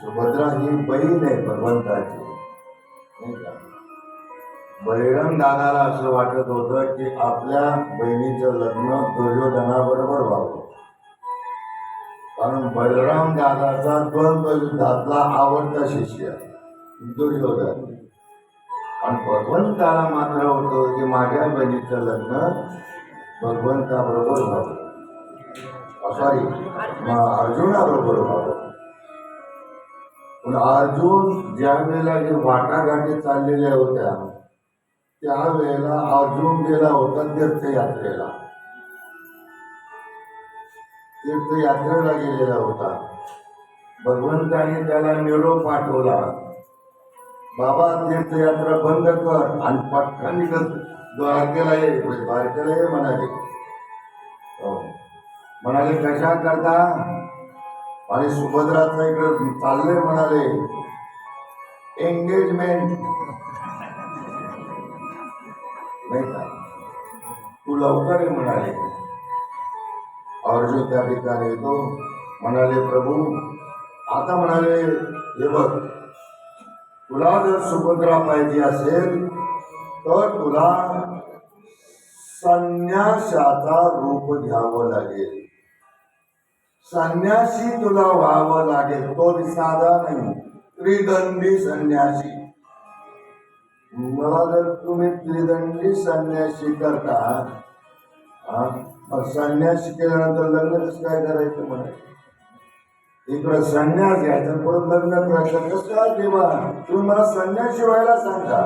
सुभद्रा ही बहीण आहे भगवंताची, नाही का? बलराम दादाला असं वाटत होतं की आपल्या बहिणीचं लग्न दुर्योधनाबरोबर व्हावं, कारण बलराम दादाचा द्वंद्व युद्धातला आवडता शिष्य दुर्योधन, आणि भगवंताला मात्र होतं की माझ्या बहिणीचं लग्न भगवंताबरोबर व्हावं, सॉरी अर्जुनाबरोबर व्हावं. पण अर्जुन ज्या वेळेला जे वाटाघाटी चाललेल्या होत्या त्यावेळेला अर्जुन गेला होता तीर्थयात्रेला. तीर्थयात्रेला गेलेला होता. भगवंताने त्याला निरोप पाठवला, बाबा तीर्थयात्रा बंद कर आणि पटकन द्वारकेला ये. द्वारकेला ये म्हणाले. म्हणाले कशा करता, आणि सुभद्राचं इकडे चाललंय म्हणाले एंगेजमेंट, नाही का? तू लवकर ये म्हणाले. अर्जुन त्या ठिकाणी येतो. म्हणाले प्रभू, आता म्हणाले हे बघ, तुला जर सुभद्रा पाहिजे असेल तर तुला संन्यासाचा रूप घ्यावं लागेल, संन्यासी तुला व्हावं लागेल. तो साधा नाही, त्रिदंडी संन्यासी. मला जर तुम्ही त्रिदंडी संन्यासी करता, मग संन्यासी केल्यानंतर लग्न कसं काय करायचं म्हणे? इकडं संन्यास घ्यायचं परत लग्न करायचं कसं काय देवा? तुम्ही मला संन्यासी व्हायला सांगा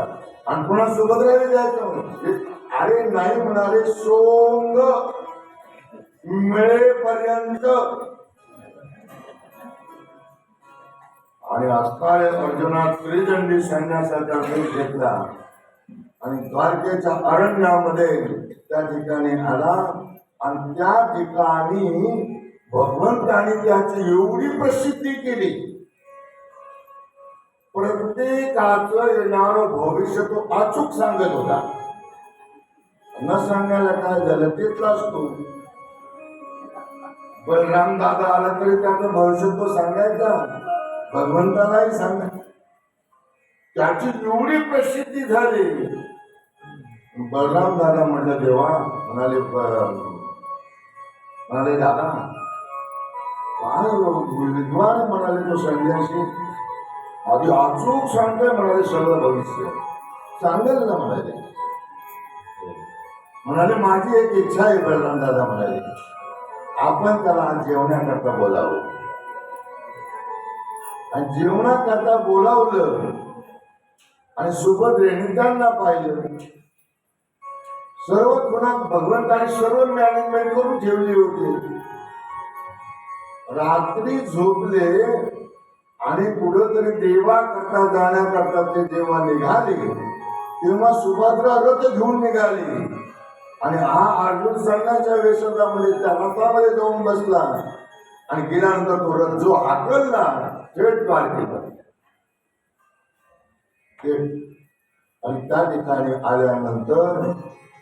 आणि पुन्हा सुभद्राला द्यायचं म्हणे. अरे नाही म्हणाले, सोंग मिळेपर्यंत. आणि असणाऱ्या अर्जुना त्रिदंडी सैन्याचा वेश घेतला आणि द्वारकेच्या अरण्यामध्ये त्या ठिकाणी आला. आणि त्या ठिकाणी भगवंताने त्याची एवढी प्रसिद्धी केली, प्रत्येकाचं येणारं भविष्य तो अचूक सांगत होता. न सांगायला काय झालं तिथलाच तो बलराम दादा आला तरी त्याचं भविष्य तो सांगायचा, भगवंतालाही सांगा. त्याची एवढी प्रसिद्धी झाली. बलराम दादा म्हटलं देवा, म्हणाले दादा काय विद्वान म्हणाले तो संन्यासी, आधी अचूक सांगतोय म्हणाले सगळं भविष्य सांगेल ना म्हणाले. म्हणाले माझी एक इच्छा आहे बलराम दादा म्हणाले, आपण त्याला जेवण्याकरता बोलावं. आणि जेवणाकरता बोलावलं आणि सुभद्रेने त्यांना पाहिलं. सर्व पुन्हा भगवंताने सर्व मॅनेजमेंट करून ठेवली होती. रात्री झोपले आणि कुठंतरी देवा करता जाण्याकरता ते जेव्हा निघाले तेव्हा सुभद्रा रथ घेऊन निघाली आणि हा अर्जुन सैन्याच्या वेशामध्ये त्या रथामध्ये जाऊन बसला आणि गेल्यानंतर तो रथ जो हाकलला थेट द्वारकेला. आणि त्या ठिकाणी आल्यानंतर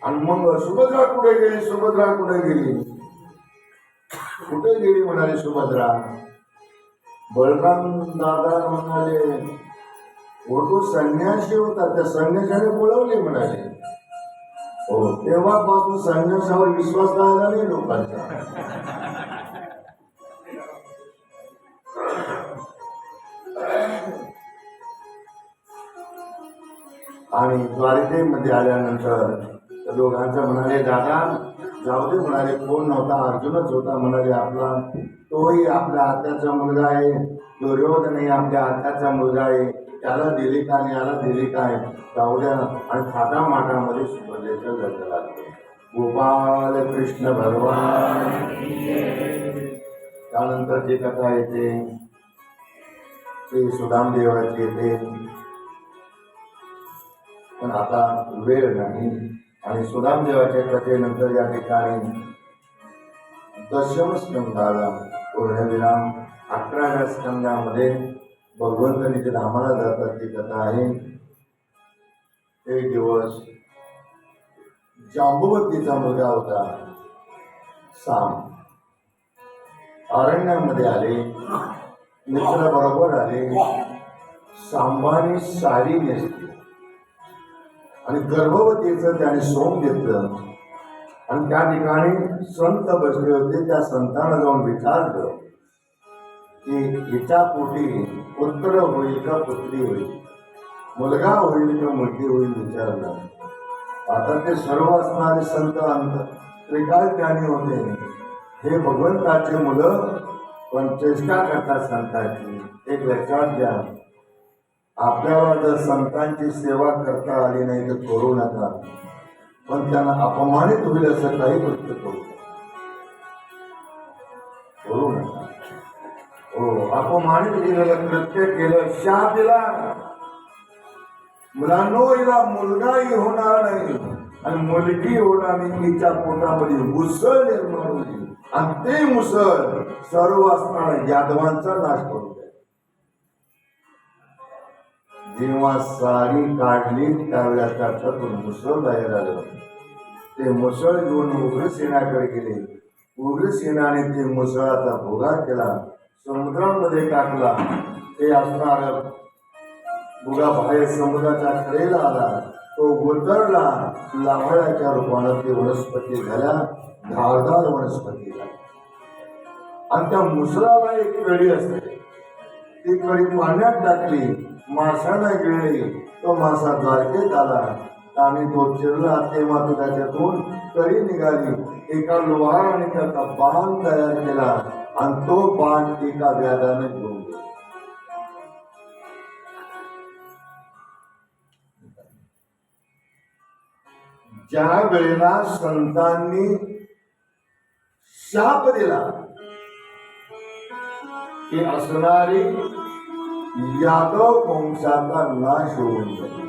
आणि मग सुभद्रा कुठे गेली, सुभद्रा कुठे गेली, कुठे गेली म्हणाले सुभद्रा. बलराम दादा म्हणाले वो तो संन्यासी होता, त्या संन्यासाने बोलवले म्हणाले. हो, तेव्हापासून संन्यासावर विश्वास राहिला नाही लोकांचा. आणि द्वारकेमध्ये आल्यानंतर दोघांचं म्हणाले दादा जाऊ दे म्हणाले, कोण नव्हता अर्जुनच होता म्हणाले आपला, तोही आपल्या आत्याचा मुलगा आहे, दुर्योधनही आपल्या आत्याचा मुलगा आहे, त्याला दिली का आणि याला दिली काय, जाऊ द्या. आणि थाटामाटामध्ये सुभद्रेचं लग्न लागलं. गोपाल कृष्ण भगवान. त्यानंतर जी कथा येते ती सुदामदेवाची येते, पण आता वेळ नाही. आणि सुदामदेवाच्या कथेनंतर या ठिकाणी दशम स्कंदाला पूर्णविराम. 11व्या स्कंदामध्ये भगवंतांनी जे धामाला जातात ती कथा आहे. एक दिवस जांबुवतीचा मुलगा होता साम, अरण्यामध्ये आले, मित्र बरोबर आले. सांबाने साडी नेसली आणि गर्भवतीचं त्याने सोंग घेतलं आणि त्या ठिकाणी संत बसले होते. त्या संतांना जाऊन विचारलं की हिच्या पोटी पुत्र होईल का पुत्री होईल, मुलगा होईल का मुलगी होईल विचारलं. आता ते सर्व असणारे संत त्रिकाळ ज्ञानी होते. हे भगवंताचे मुलं पण चेष्टा करतात संतांची. एक लक्षात घ्या, आपल्याला जर संतांची सेवा करता आली नाही तर करू नका, पण त्यांना अपमानित होईल असं काही कृत्य करू नका. हो, अपमानित केलेलं कृत्य केलं, शाप दिला. मुलांनो, हिला मुलगाही होणार नाही आणि मुलगी होणार नाही. तिच्या पोटामध्ये मुसळ निर्माण होईल आणि ते मुसळ सर्व असणारा यादवांचा नाश करू. जेव्हा साडी काढली त्यावेळेला त्याच्यातून मुसळ बाहेर आलं. ते मुसळ घेऊन उग्रसेनाकडे गेले. उग्रसेनाने ते मुसळाचा भोगा केला, समुद्रामध्ये टाकला. ते असणार भोगा बाहेर समुद्राच्या कडेला आला, तो गोतरला. लाकडाच्या रूपानं ते वनस्पती झाल्या, धारदार वनस्पती झाल्या. आणि त्या मुसळाला एक कडी असते, ती कडी पाण्यात टाकली, माशाला गिळली, तो मासा द्वारकेत आला आणि तो चिरला. तेव्हा तो त्याच्यातून कडी निघाली. एका लोहाराने त्याचा बाण तयार केला आणि तो बाण एका व्याधाने घेऊन गेला. ज्या वेळेला संतांनी शाप दिला की असणारी यादव वंशाचा नाश होऊन जाईल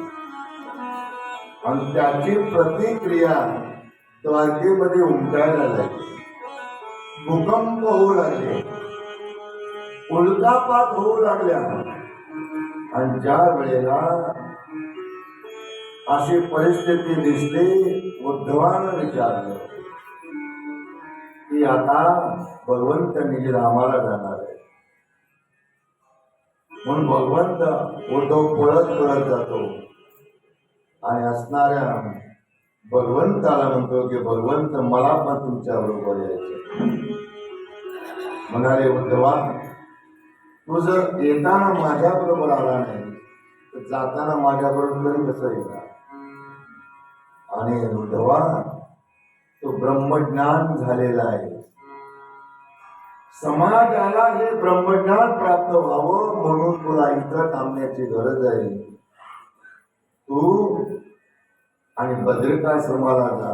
आणि त्याची प्रतिक्रिया द्वारकेमध्ये उमटायला लागली. भूकंप होऊ लागले, उल्कापात होऊ लागल्या आणि ज्या वेळेला अशी परिस्थिती दिसली, उद्धवानं विचारलं की आता भगवंत निजधामाला जाणार आहे. म्हणून भगवंत उद्धव पळत पळत जातो आणि असणाऱ्या भगवंताला म्हणतो की भगवंत मला पण तुमच्या बरोबर यायचं. म्हणाले उद्धवा, तू जर येताना माझ्या बरोबर आला नाही तर जाताना माझ्या बरोबर कसं येणार? आणि उद्धवा, तो ब्रह्मज्ञान झालेला आहे. समाजाला हे ब्रह्मज्ञान प्राप्त व्हावं म्हणून तुला इथं थांबण्याची गरज आहे. तू आणि बद्रिकाश्रमाला जा.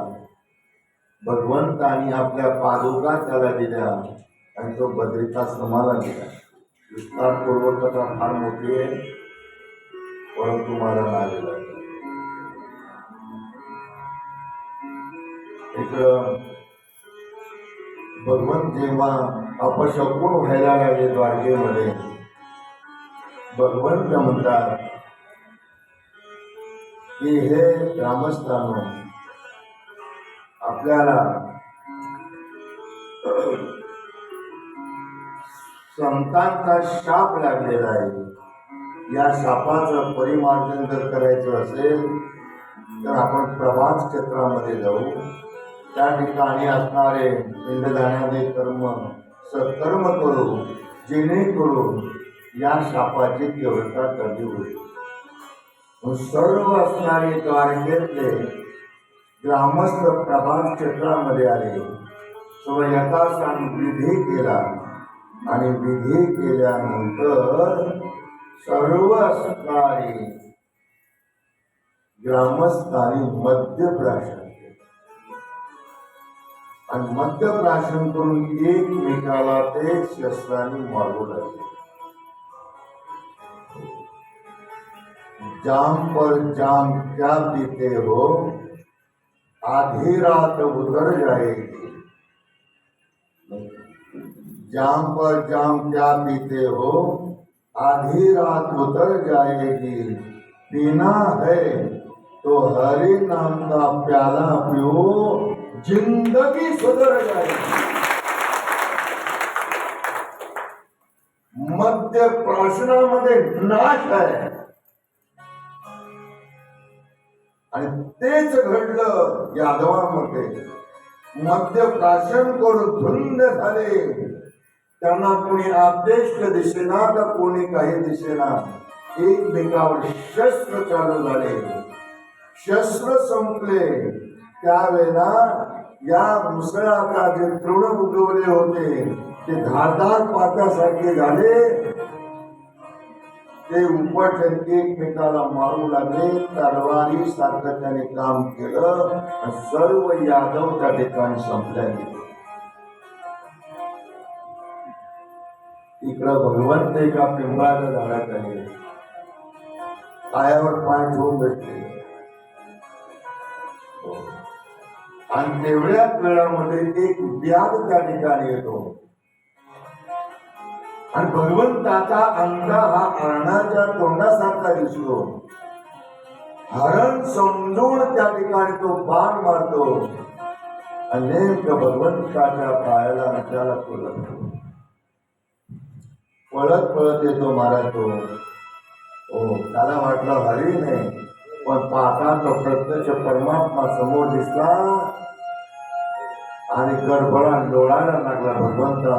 भगवंतानी आपल्या पादुका त्याला दिल्या आणि तो बद्रिकाश्रमाला दिला. विस्तारपूर्वक कथा फार मोठी आहे, परंतु मला लागेल. इकडं भगवंत जेव्हा अपशकुन व्हायला लागले द्वारकेमध्ये, भगवंत म्हणतात की हे ग्रामस्थांनो, आपल्याला संतांचा शाप लागलेला आहे. या शापाचं परिमार्जन जर करायचं असेल तर आपण प्रभात क्षेत्रामध्ये जाऊ. त्या ठिकाणी असणारे पिंडदानादे कर्म सत्कर्म करू, जेणेकरून या शापाची तीव्रता कमी होईल. सर्व असणारे द्वारकेतले ग्रामस्थ प्रभात क्षेत्रामध्ये आले. यथासांग विधी केला आणि विधी केल्यानंतर सर्व असणारी ग्रामस्थांनी मद्यप्राशन केले आणि मद्यप्राशन करून एकमेकाला ते शस्त्रांनी मारू लागले. जाम पर जाम क्या पीते हो, आधी रात उतर जाएगी. जाम पर जाम क्या पीते हो, आधी रात उतर जाएगी. पीना है तो हरि नाम का प्याला पियो, जिंदगी सुधर जाएगी. मद्य प्राशनामध्ये नाश आहे आणि तेच घडलं यादवांमध्ये. मद्य प्राशन करून धुंद झाले. त्यांना कोणी आदेश दिसेना तर कोणी काही दिसेना. एकमेकावर शस्त्र चालू झाले. शस्त्र संपले त्यावेळेला या मुसळाचा जे तृण उगवले होते ते धारदार पात्यासारखे झाले. ते उपटन एकमेकाला मारू लागले. तरवारी सारखं त्याने काम केलं. सर्व यादव त्या ठिकाणी संपल्या गेले. इकडं भगवंत एका पिंपळाच्या झाडाखाली पायावर पाय ठेवून बसले आणि तेवढ्याच वेळामध्ये एक व्याध त्या ठिकाणी येतो आणि भगवंताचा अंगा हा हरणाच्या तोंडासारखा दिसतो. हरण समजून त्या ठिकाणी तो बाण मारतो आणि नेमकं भगवंताच्या पायाला त्याला तो लागतो. पळत पळत येतो मारायचो. हो, त्याला वाटलं हरी नाही, पण पाहता तो प्रत्यक्ष परमात्मा समोर दिसला आणि गडबडा लोळायला लागला. भगवंता,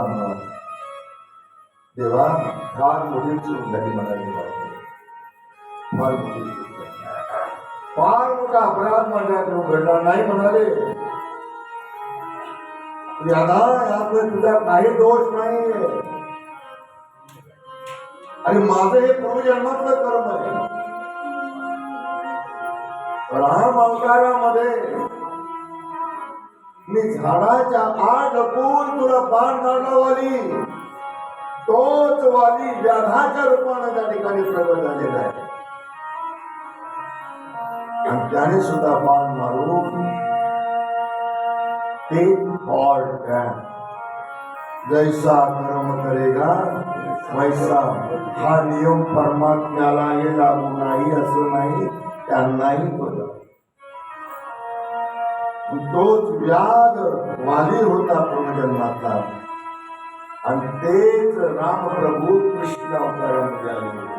देवा, फार मोठी चूक झाली म्हणाली. फार मोठी चूक झाली. फार मोठा अपराध माझ्याकडून घडला नाही म्हणाले. दादा, यामध्ये तुझा काही दोष नाही आणि माझं हे पूर्वजन्मातलं कर्म आहे. राम अवतारामध्ये मी झाडाच्या आड लपून तुला बाण मारला वाली, तोच वाली व्याधाच्या रूपाने त्या ठिकाणी प्रगट झालेला आहे. आणि त्याने सुद्धा बाण मारून ते फॉल जैसा कर्म करेगा वैसा हा नियम परमात्म्यालाही लागू नाही असं नाही, त्यांनाही तो लागू. तोच व्याध वाली होता पूर्वजन्मातला आणि तेच राम प्रभू कृष्ण अवतारामध्ये आले होते.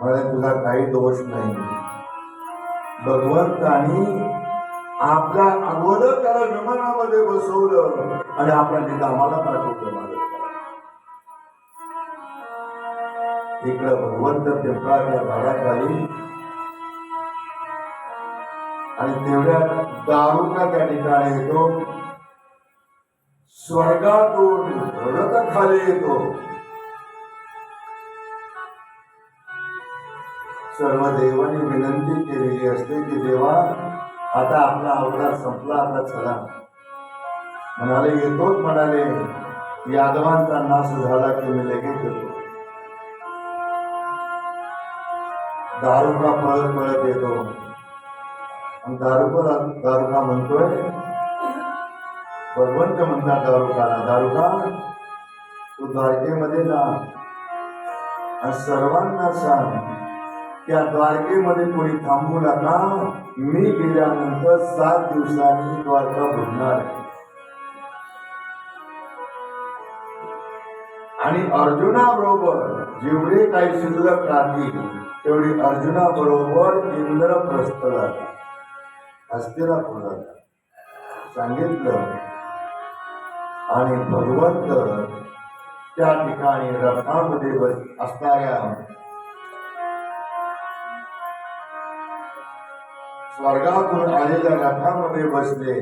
मला तुला काही दोष नाही. भगवंतानी आपल्या अगोदर त्याला विमानामध्ये बसवलं आणि आपल्या निदामाला पाठवलं. मला इकडं भगवंत पिंपळाच्या झाडाखाली आणि तेवढ्या दारुका त्या ठिकाणी येतो. स्वर्गातून रथ खाली येतो. सर्व देवांनी विनंती केलेली असते की देवा आता आपला अवतार संपला, आता चला. म्हणाले येतोच, म्हणाले यादवांचा नाश झाला की मी लगेच येतो. दारुका पळत पळत येतो आणि दारुका म्हणतोय, भगवंत म्हणतात दारुकाला, दारुका तू द्वारकेमध्ये जा आणि सर्वांना सांग त्या द्वारकेमध्ये कोणी थांबू नका. मी गेल्यानंतर 7 दिवसांनी द्वारका भरणार आहे. आणि अर्जुनाबरोबर जेवढे काही शिल्लक राहतील तेवढी अर्जुनाबरोबर इंद्रप्रस्थला हस्तिनापूरला सांगितलं. आणि भगवंत त्या ठिकाणी रथामध्ये असणाऱ्या स्वर्गातून आलेल्या रथामध्ये बसले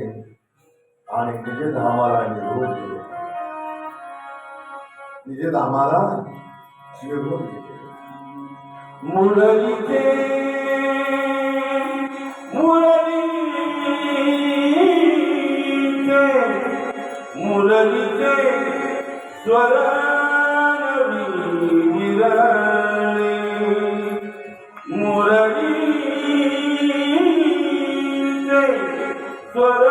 आणि निज धामाला निघून गेले. निज धामाला निघून गेले. मुरलीचे स्वर विरले, मुरलीचे स्वर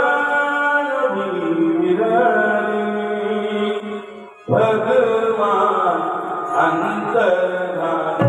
विरले, भगवान अंतर्धान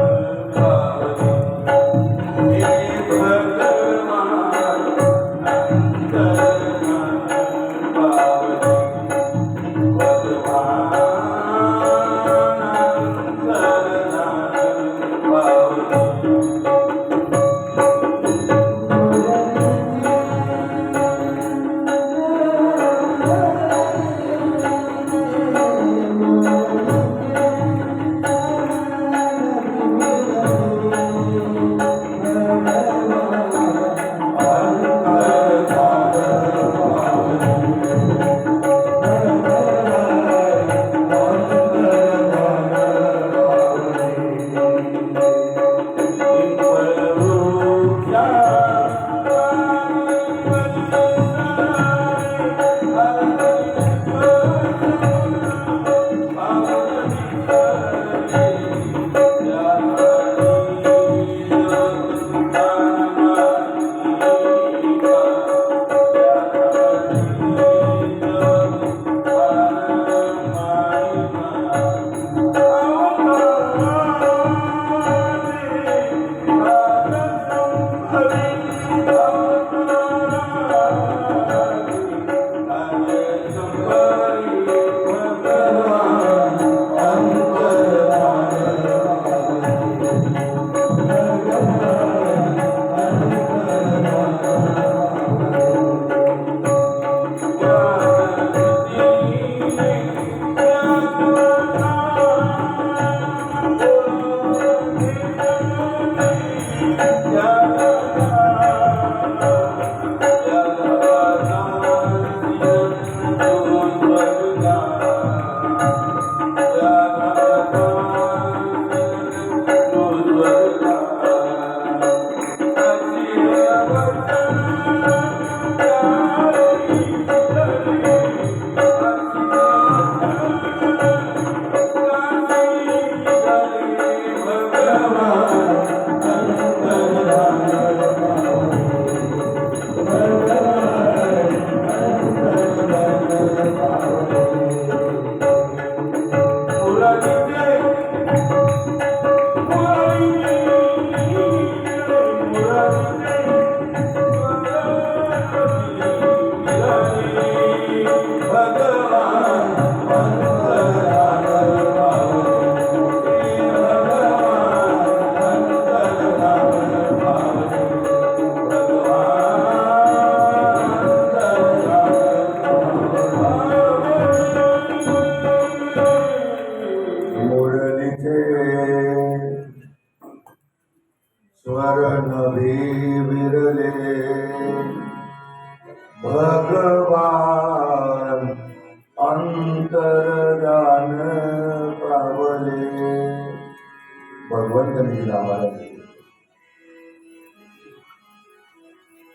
भगवंत निधी आम्हाला दिले.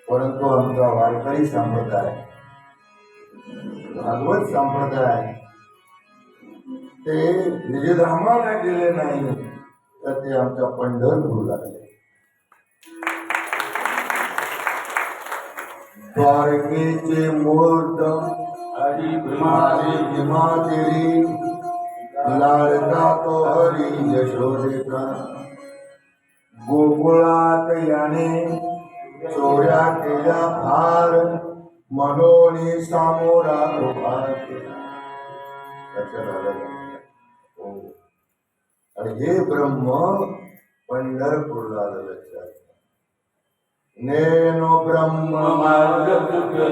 परंतु आमचा वारकरी संप्रदाय, भागवत संप्रदाय ते निजधामाला गेले नाही, तर ते आमच्या पंढरपूरला गेले. द्वारकेचे मूर्त हरी माझी भीमा तेरी, लाडका तो हरी यशोदेचा. गोकुळात याने चोऱ्या केल्या फार, मनोनी सामोरा उभा केला. लक्षात आलं का? हो. आणि हे ब्रह्म पंढरपूरला आलं. लक्षात. नेनो ब्रह्म मार्ग तुझे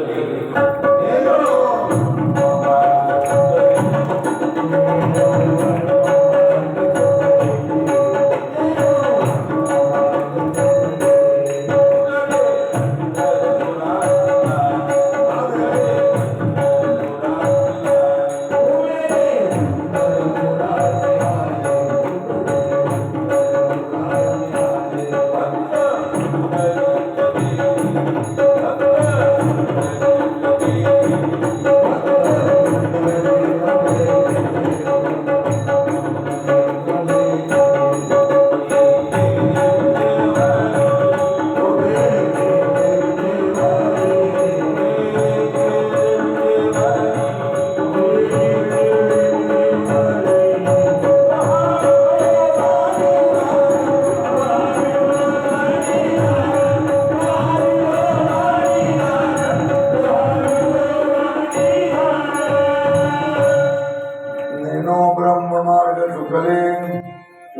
नेनो ब्रह्म मार्ग सुकले,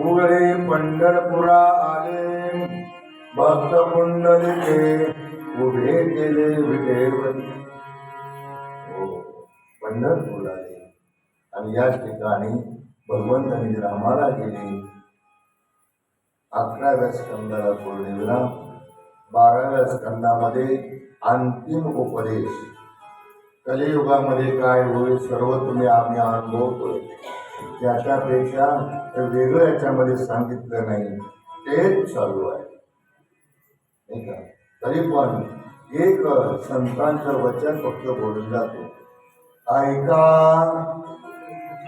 उघडे पंढरपुरा आले. भक्त पुंडलिके उभे केले विटेवर. हो, पंढरपूरला आले आणि याच ठिकाणी भगवंतांनी रामाला गेले. 11व्या स्कंदाला पौर्णिमेला, 12व्या स्कंदामध्ये अंतिम उपदेश. कलियुगामध्ये काय होईल सर्व तुम्ही आम्ही अनुभवतोय. त्याच्यापेक्षा वेगळं याच्यामध्ये सांगितलं नाही, तेच चालू आहे नाही का. तरी पण एक संतांचं वचन फक्त बोलून जातो. ऐका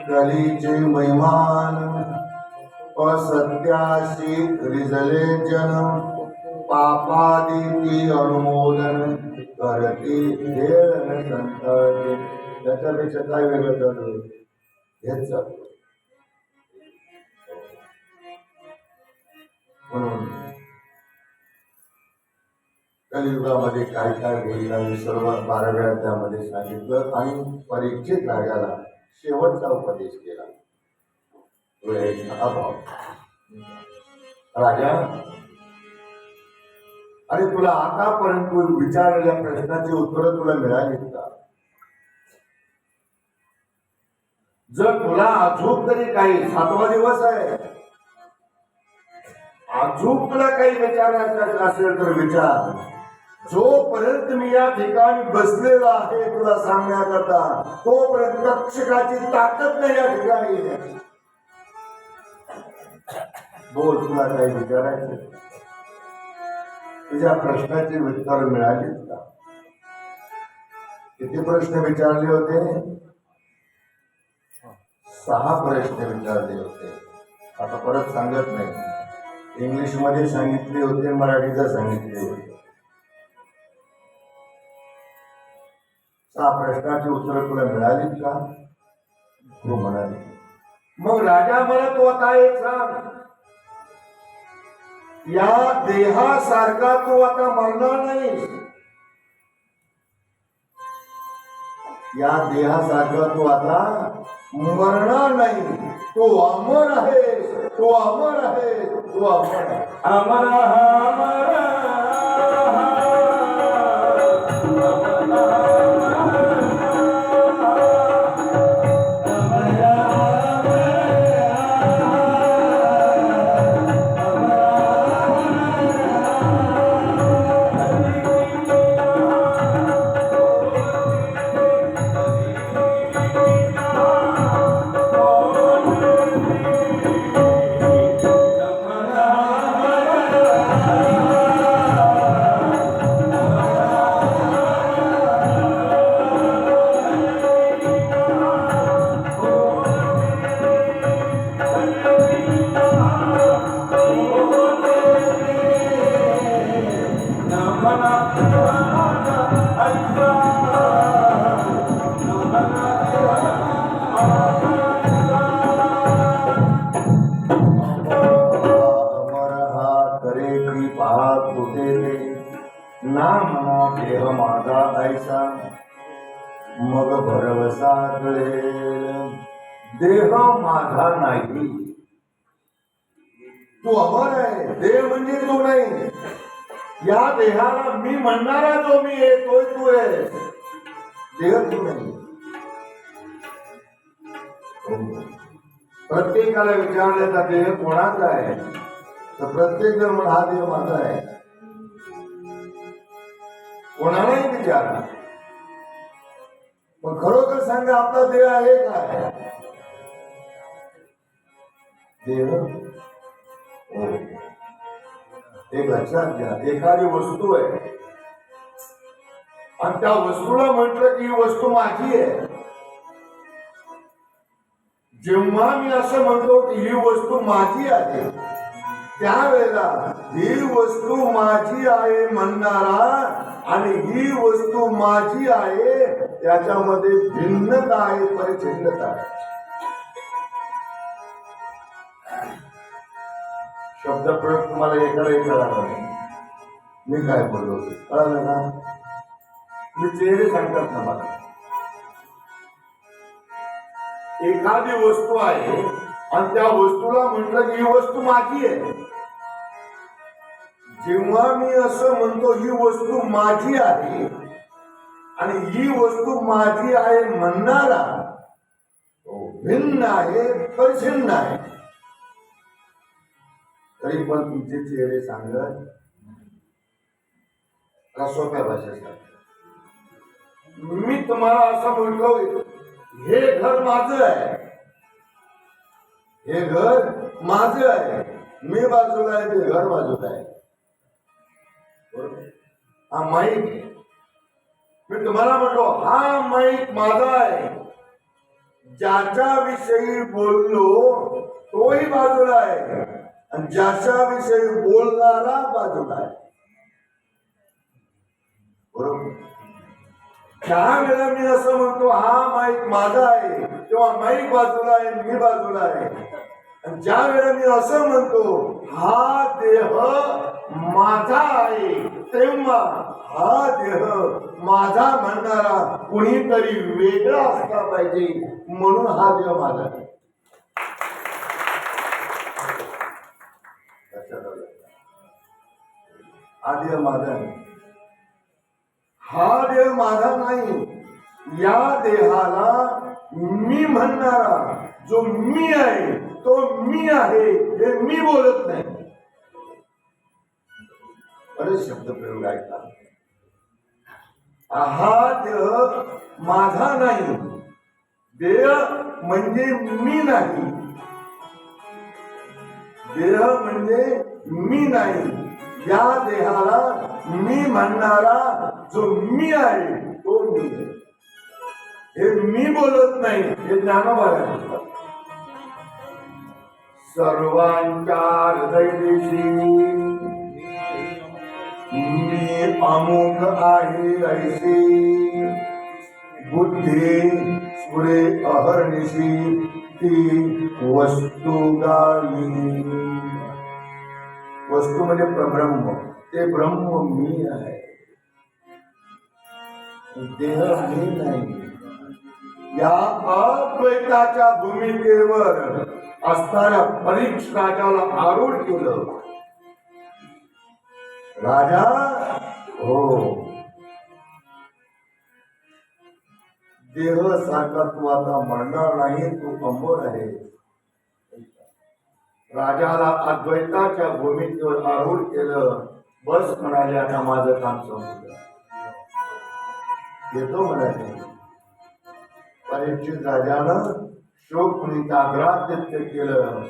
कलीचे महिमान, असत्याशी रिजले जन. पापादिती अनुमोदन करती खेळ संत. त्याच्यापेक्षा काय वेगळं चालू हेच चालू. म्हणून कलियुगामध्ये काय काय होईल आणि सर्व 12व्या अध्यायामध्ये सांगितलं. आणि परीक्षित राजाला शेवटचा उपदेश केला. वेळेचा अभाव. राजा, आणि तुला आतापर्यंत विचारलेल्या प्रश्नाची उत्तरं तुला मिळालीत का? जर तुला अजून तरी काही 7वा दिवस आहे, अजून तुला काही विचारायचं असेल तर विचार. जोपर्यंत मी या ठिकाणी बसलेला आहे तुला सांगण्याकरता, तोपर्यंत रक्षकाची ताकद नाही या ठिकाणी येण्याची. बोल, तुला काही विचारायचं? तुझ्या प्रश्नाची उत्तर मिळालीत का? किती प्रश्न विचारले होते? 6 प्रश्न विचारले होते. आता परत सांगत नाही, इंग्लिश मध्ये सांगितले होते, मराठीचा सांगितले होते. 6 प्रश्नाची उत्तर तुला मिळालीत का? तू म्हणाली. मग राजा मला तू आता एक सांग, या देहासारखा तू आता मरणार नाही. या देहासारखा तू आता मरणार नाही. तू अमर आहेस, तू अमर आहेस, तू अमर आहे. अमर अमर देह माझा ऐसा मग भरवसा कळेल. देह माझा नाही, तू अमर आहे. देह म्हणजे तू नाही. या देहाला मी म्हणणारा जो मी आहे तोय तू आहे. देह तू नाही. प्रत्येकाला विचारले का देह कोणाचा आहे, तर प्रत्येक जण म्हणा हा देह माझा आहे. कोणालाही विचारा, पण खरोखर सांगा आपला देह आहे काय? देह हो. एक लक्षात घ्या, एखादी वस्तू आहे आणि त्या वस्तूला म्हटलं की ही वस्तू माझी आहे. जेव्हा मी असं म्हणतो की ही वस्तू माझी आहे, त्यावेळेला ही वस्तू माझी आहे म्हणणारा आणि ही वस्तू माझी आहे त्याच्यामध्ये भिन्नता आहे, परिच्छिन्नता आहे. शब्द प्रयोग तुम्हाला एकालाही कळाला नाही. मी काय बोललो कळालं ना? मी चेहरे सांगतात ना मला. एखादी वस्तू आहे आणि त्या वस्तूला म्हटलं की ही वस्तू माझी आहे. जेव्हा मी असं म्हणतो ही वस्तू माझी आहे आणि ही वस्तू माझी आहे म्हणणारा भिन्न आहे, परिच्छिन्न आहे. तरी पण तुमचे चेहरे सांगत सोप्या भाषेत सांगतात. मी तुम्हाला असं म्हणतो हे घर माझं आहे, हे घर माझं आहे. मी बाजूला आहे, ते घर बाजूला आहे. हा माईक, मी तुम्हाला म्हणलो हा माईक माझा आहे. ज्याच्या विषयी बोललो तोही बाजूला आहे आणि ज्याच्या विषयी बोलणारा बाजूला आहे. बरोबर? ज्या वेळेला मी असं म्हणतो हा माईक माझा आहे, तेव्हा माईक बाजूला आहे, मी बाजूला आहे. आणि ज्या वेळेला मी असं म्हणतो हा देह माझा आहे, तेव्हा हा देह माझा म्हणणारा कुणीतरी वेगळा असला पाहिजे, म्हणून हा देह माझा आहे. हा देह माझा आहे, हा देह माझा नाही. या देहाला मी म्हणणारा जो मी आहे तो मी आहे हे मी बोलत नाही. बरेच शब्द प्रयोग ऐकला. हा देह माझा नाही, देह म्हणजे मी नाही, देह म्हणजे मी नाही. या देहाला मी म्हणणारा जो मी आहे तो मी. हे मी बोलत नाही, हे ज्ञानोबाला बोलतात. सर्वांच्या हृदयदेशी मी अमुक आहे ऐशी, बुद्धी सुरे अहर्निशी ती वस्तू गाई. वस्तू म्हणजे परब्रह्म, ते ब्रह्म मी आहे, देह मी नाही. या अद्वैताच्या भूमिकेवर असणाऱ्या परीक्ष राजाला आरूढ केलं. राजा हो, देह सारखा तू आता म्हणणार नाही, तू अमर आहे. राजाला अद्वैताच्या भूमिकेवर आरूढ केलं. बस म्हणाले, आता माझं काम संपलं. येतो म्हणाले. परीक्षित राजानं शोक निताग्रात केलं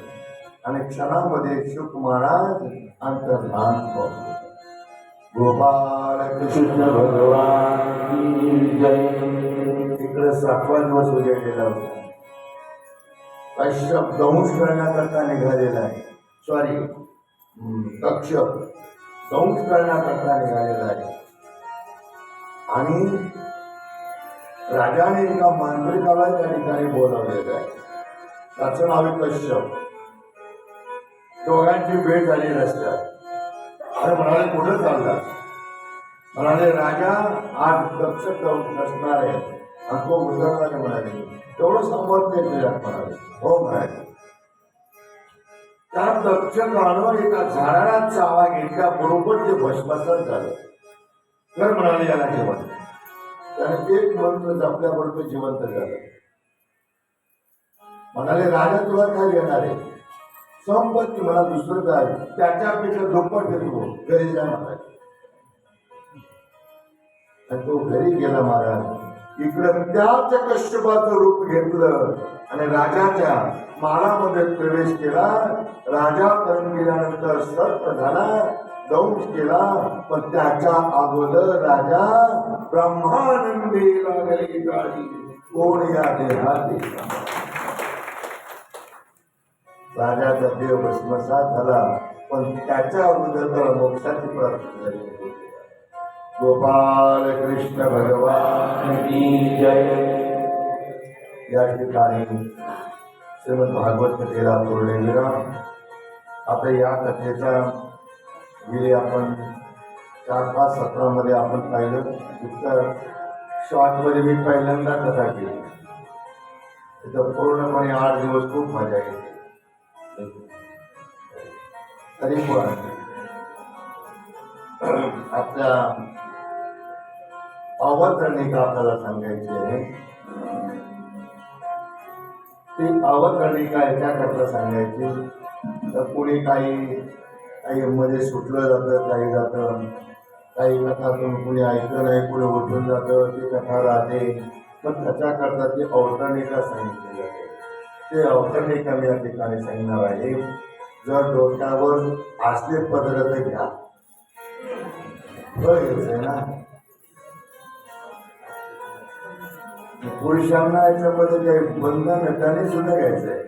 आणि क्षणामध्ये शुक महाराज अंतर्धान पावले. गोपाल कृष्ण भगवान इकडे 7वा दिवस उजेडलेला होता. कश्यप दंश करण्याकरता निघालेला आहे. सॉरी, कश्यप दंश करण्याकरता निघालेला आहे. आणि राजाने एका मांत्रिकाला त्या ठिकाणी बोलावलेलं आहे. त्याचं नाव आहे कश्यप. दोघांची भेट झाली रस्त्यात. आणि म्हणाले कुठं चालला? म्हणाले राजा आज दक्ष नसणार आहे आणि तो उतरला नाही म्हणाले. तेवढं सामर्थ्य केलं म्हणाले. हो म्हणाले. त्या दक्षकानं एका झाडाला चावा घेतल्या बरोबर ते भस्मसात झालं. तर म्हणाले याला जिवंत. त्याने एक मंत्र जपल्याबरोबर जिवंत झालं. म्हणाले राजा तुला काय घेणार आहे? संपत्ती मला दुसरं काय, त्याच्यापेक्षा दुप्पट देतो, घरी जा म्हणाले. आणि तो घरी गेला महाराज. इकडं त्याच कश्यपाचं रूप घेतलं आणि राजाच्या माळामध्ये प्रवेश केला. राजापर्यंत गेल्यानंतर सर्प झाला, दंश केला. पण त्याच्या अगोदर राजा ब्रह्मानंदी लागली गाडी. कोण या देहात? राजाचा देव भस्मसात झाला, पण त्याच्या अगोदर त्याला मोक्षाची प्राप्ती झाली. गोपाल कृष्ण भगवान की जय. या ठिकाणी श्रीमद भागवत कथेला पौर्णिमेला आता या कथेचा गेले आपण 4-5 सत्रामध्ये आपण पाहिलं. इतकं शॉर्टमध्ये मी पहिल्यांदा कथा केली. इथं पूर्णपणे 8 दिवस खूप मजा येते. तरी पण आपल्या अवतरणिका आपल्याला सांगायची आहे. ती अवतरणिका याच्याकरता सांगायची तर कुणी काही मध्ये सुटलं जातं, काही जातं, काही कथातून कुणी ऐकलं नाही, कुणी उठून जातं, ती कथा राहते. पण त्याच्याकरता ती अवतरणिका सांगितली जाते. ते अवतरणिका मी या ठिकाणी सांगणार आहे. जर डोक्यावर असले पदर तर घ्या, घ्यायचंय ना. पुरुषांना याच्यामध्ये काही बंधन आहे, त्याने सुद्धा घ्यायचंय.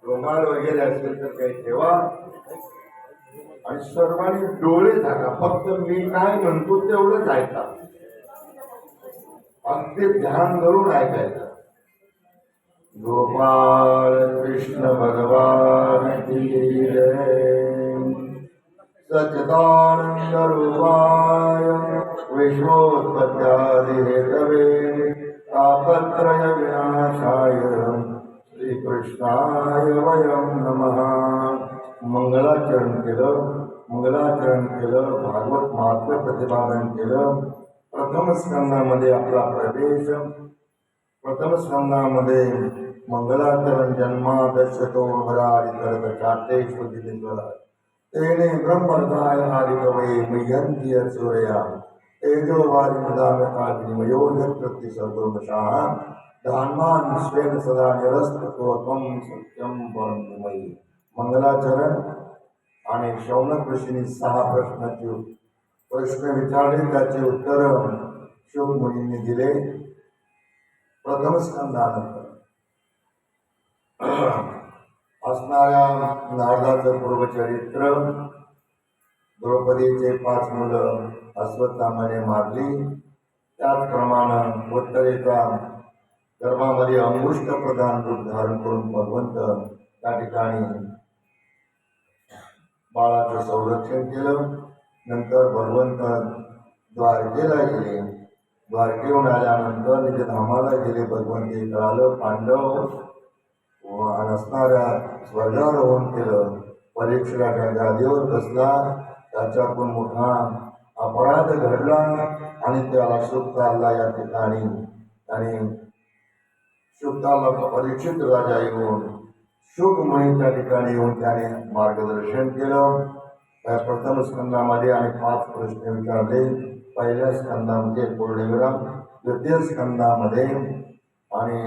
रुमाल वगैरे असेल तर काही ठेवा आणि सर्वांनी डोळे झाका. फक्त मी काय म्हणतो तेवढंच ऐका, अगदी ध्यान धरून ऐकायचं. गोपाल कृष्ण भगवान की जय. सच्चिदानंद रूपाय विश्वोत्पत्त्यादि हेतवे तापत्रय विनाशाय श्रीकृष्णाय वयं नमः. मंगलाचरण केलं, भागवत महात्म्य प्रतिपादन केलं. प्रथम स्कंदामध्ये आपला प्रवेश. प्रथम स्कंदामध्ये मंगलाचरण जन्मादशतो हराळी करत चाटे शोधित तेने ब्रह्मदाय आदिकवे मय्यन्ति सूर्या तेजो वारिमदामकाग्निमयो यत्रति सर्वमशाः धान्मान स्वेन सदा निरस्ततो त्वं सत्यं परममयी. मंगलाचरण आणि शौनक ऋषींनी 6 प्रश्न विचारले, त्याचे उत्तर शुक मुनींनी दिले. प्रथम स्कंदानंतर असणाऱ्या नारदाचं पूर्वचरित्र, द्रौपदीचे 5 मुलं अश्वत्थामाने मारली, त्याचप्रमाणे उत्तरेचा गर्भामध्ये अंगुष्ठ प्रधान रूप धारण करून भगवंत त्या ठिकाणी बाळाचं संरक्षण केलं. नंतर भगवंत द्वारकेला गेले. द्वारकेहून आल्यानंतर निज धामाला गेले. भगवंत कळालं पांडव असणाऱ्या स्वर्गारोहण केलं. परीक्षेच्या गादीवर बसला. त्याच्याकडून मोठा अपराध घडला आणि त्याला शुक्ताला या ठिकाणी आणि शुक्ताला परीक्षित राजा येऊन शुक मुनी त्या ठिकाणी येऊन त्याने मार्गदर्शन केलं. त्या प्रथम स्कंदामध्ये आणि 5 प्रश्न विचारले. पहिल्या स्कंदामध्ये पूर्णविराम, द्वितीय स्कंदामध्ये आणि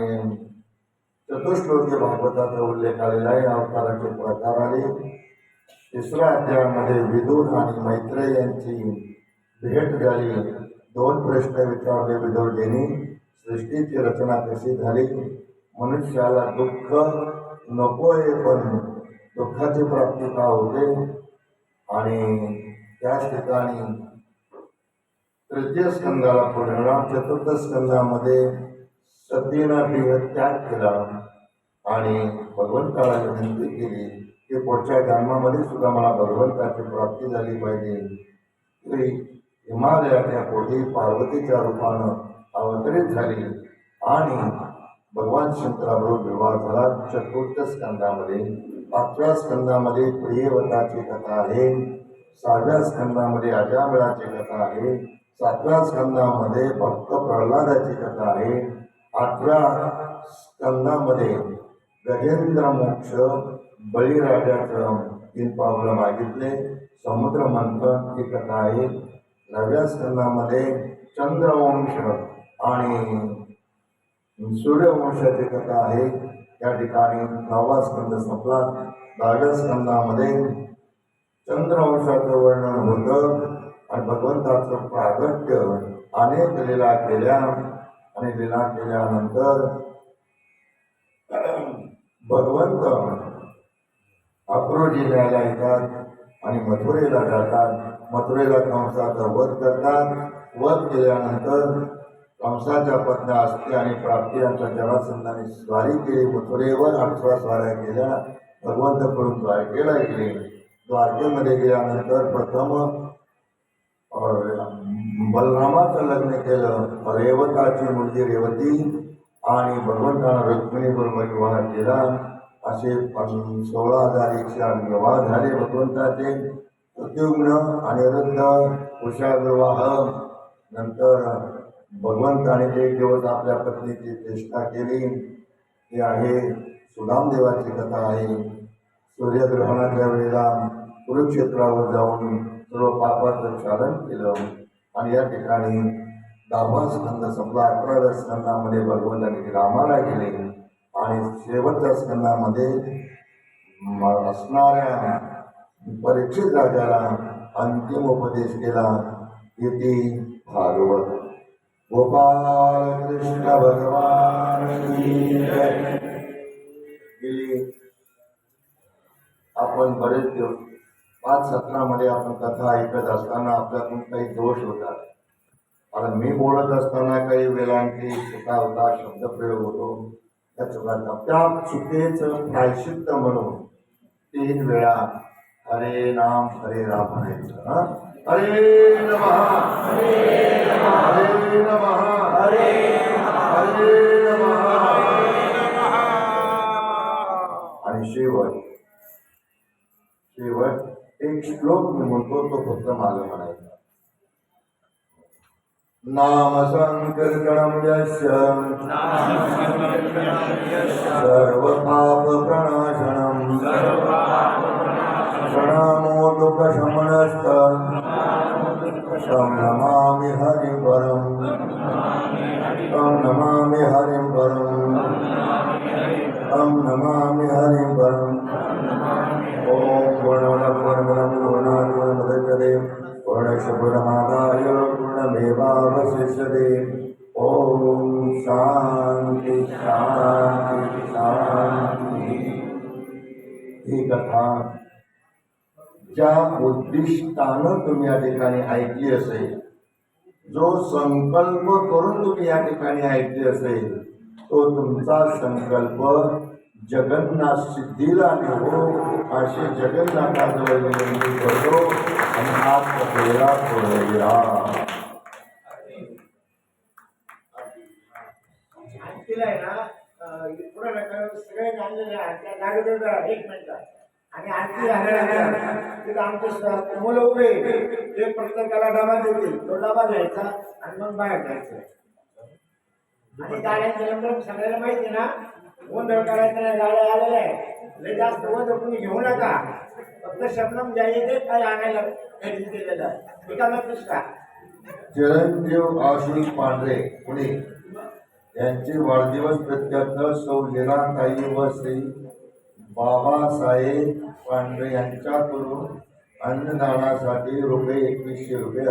चतुश्लोकी भागवताचा उल्लेख आलेला आहे. अवताराचे प्रकार आले. 3ऱ्या अध्यायामध्ये विदुर आणि मैत्रेय यांची भेट झाली. 2 प्रश्न विचारले विदुरजींनी. सृष्टीची रचना कशी झाली, मनुष्याला दुःख नकोय पण दुःखाची प्राप्ती का होते, आणि त्याच ठिकाणी 3य स्कंदाला पूर्णविराम. 4थ्या स्कंदामध्ये सतीनं देहत्याग केला आणि भगवंताला विनंती केली की पुढच्या जन्मामध्ये सुद्धा मला भगवंताची प्राप्ती झाली पाहिजे. ती हिमालयाच्या पोटी पार्वतीच्या रूपानं अवतरित झाली आणि भगवान शंकराबरोबर विवाह झाला. चतुर्थ स्कंदामध्ये, 5व्या स्कंदामध्ये प्रियवताची कथा आहे, 6व्या स्कंदामध्ये अजामिळाची कथा आहे, 7व्या स्कंदामध्ये भक्त प्रल्हादाची कथा आहे, 8व्या स्कंदामध्ये गजेंद्र मोक्ष बळीराजाचं 3 पावलं मागितले, समुद्र मंथन ही कथा आहे. 9व्या स्कंदामध्ये चंद्रवंश आणि सूर्यवंशाची कथा आहे. या ठिकाणी 9वा स्कंद संपला. 10व्या स्कंदामध्ये चंद्रवंशाचं वर्णन होतं आणि भगवंताचं प्रागट्य अनेक लीला केल्या आणि लीला केल्यानंतर भगवंत अक्रोजी न्यायला येतात आणि मथुरेला जातात. मथुरेला कंसाचा वध करतात. वध केल्यानंतर कंसाच्या पत्न्या असते आणि प्राप्ती यांच्या जरासंधाने स्वारी केली. मथुरेवर 8 स्वाऱ्या केल्या. भगवंत कडून द्वारकेला गेले. द्वारकेमध्ये गेल्यानंतर प्रथम बलरामाचं लग्न केलं. रेवताची मुलगी रेवती आणि भगवंतानं रुक्मिणी बरोबर विवाह केला. असे 16,108 विवाह झाले भगवंताचे. प्रत्युम्न अनिरुद्ध उषा विवाह. नंतर भगवंताने 1 दिवस आपल्या पत्नीची चेष्टा केली. ही आहे सुदामदेवाची कथा आहे. सूर्यग्रहणाच्या वेळेला कुरुक्षेत्रावर जाऊन सर्व पापाचं क्षालन केलं आणि या ठिकाणी 10वा स्कंद संपला. 11व्या स्कंदामध्ये भगवंताने रामाला गेले आणि शेवटच्या स्कंदामध्ये असणाऱ्या परीक्षित राजाला अंतिम उपदेश केला. इति भागवत. गोपाल कृष्ण भगवान की जय. गेली आपण बरेच दिवस 5 सत्रामध्ये आपण कथा ऐकत असताना आपल्याकडून काही दोष होतात. आता मी बोलत असताना काही वेळांची चुका होता, शब्दप्रयोग होतो. त्या चुकांचा त्या चुकेचं प्रायश्चित्त म्हणून 3 वेळा हरे राम म्हणायचं. हरे नमः, हरे नमः, हरे नमः. आणि शेवट एक श्लोक मी म्हणतो, तो फक्त मागे म्हणायचा. नाम संकीर्तनम यस्य सर्व पाप प्रणाशनम प्रणामो दुःख शमनस्त तं नमामि हरिं परं, तं नमामि हरिं परं, तं नमामि हरिं परं. ओम पूर्णमदः पूर्णमुदच्यते पूर्णस्य पूर्णमादाय पूर्णमेवावशिष्यते. ओम शांती शांती शांती. ही कथा ज्या उद्दिष्टानं तुम्ही या ठिकाणी ऐकली असेल, जो संकल्प करून तुम्ही या ठिकाणी ऐकली असेल, तो तुमचा संकल्प जगन्नाथ सिद्धीला नेवो अशी जगन्नाथाजवळ विनंती करतो आणि हात पकडला सोडूया. सगळे आणलेले आहेत. 1 मिनिट आणि आरती झाल्यानंतर आमचे मुलं उभे ते प्रत्येकाला डबा देतील. तो डबा घ्यायचा आणि मग बाहेर जायचं. आणि गाड्यांचे नंबर सगळ्याला माहिती ना, गोंधळ करायचा नाही. गाड्या आलेल्या आहे, लय जास्त गोंधळ तुम्ही घेऊ नका. फक्त शब्दम जायचे काय आणायला खरेदी केलेलं आहे. कृष्णा चिरंजीव आशुष पांढरे पुणे यांचे वाढदिवस प्रत्यर्थ सौ लीलाताई व श्री बाबासाहेब पांढरे यांच्याकडून अन्नदानासाठी ₹2100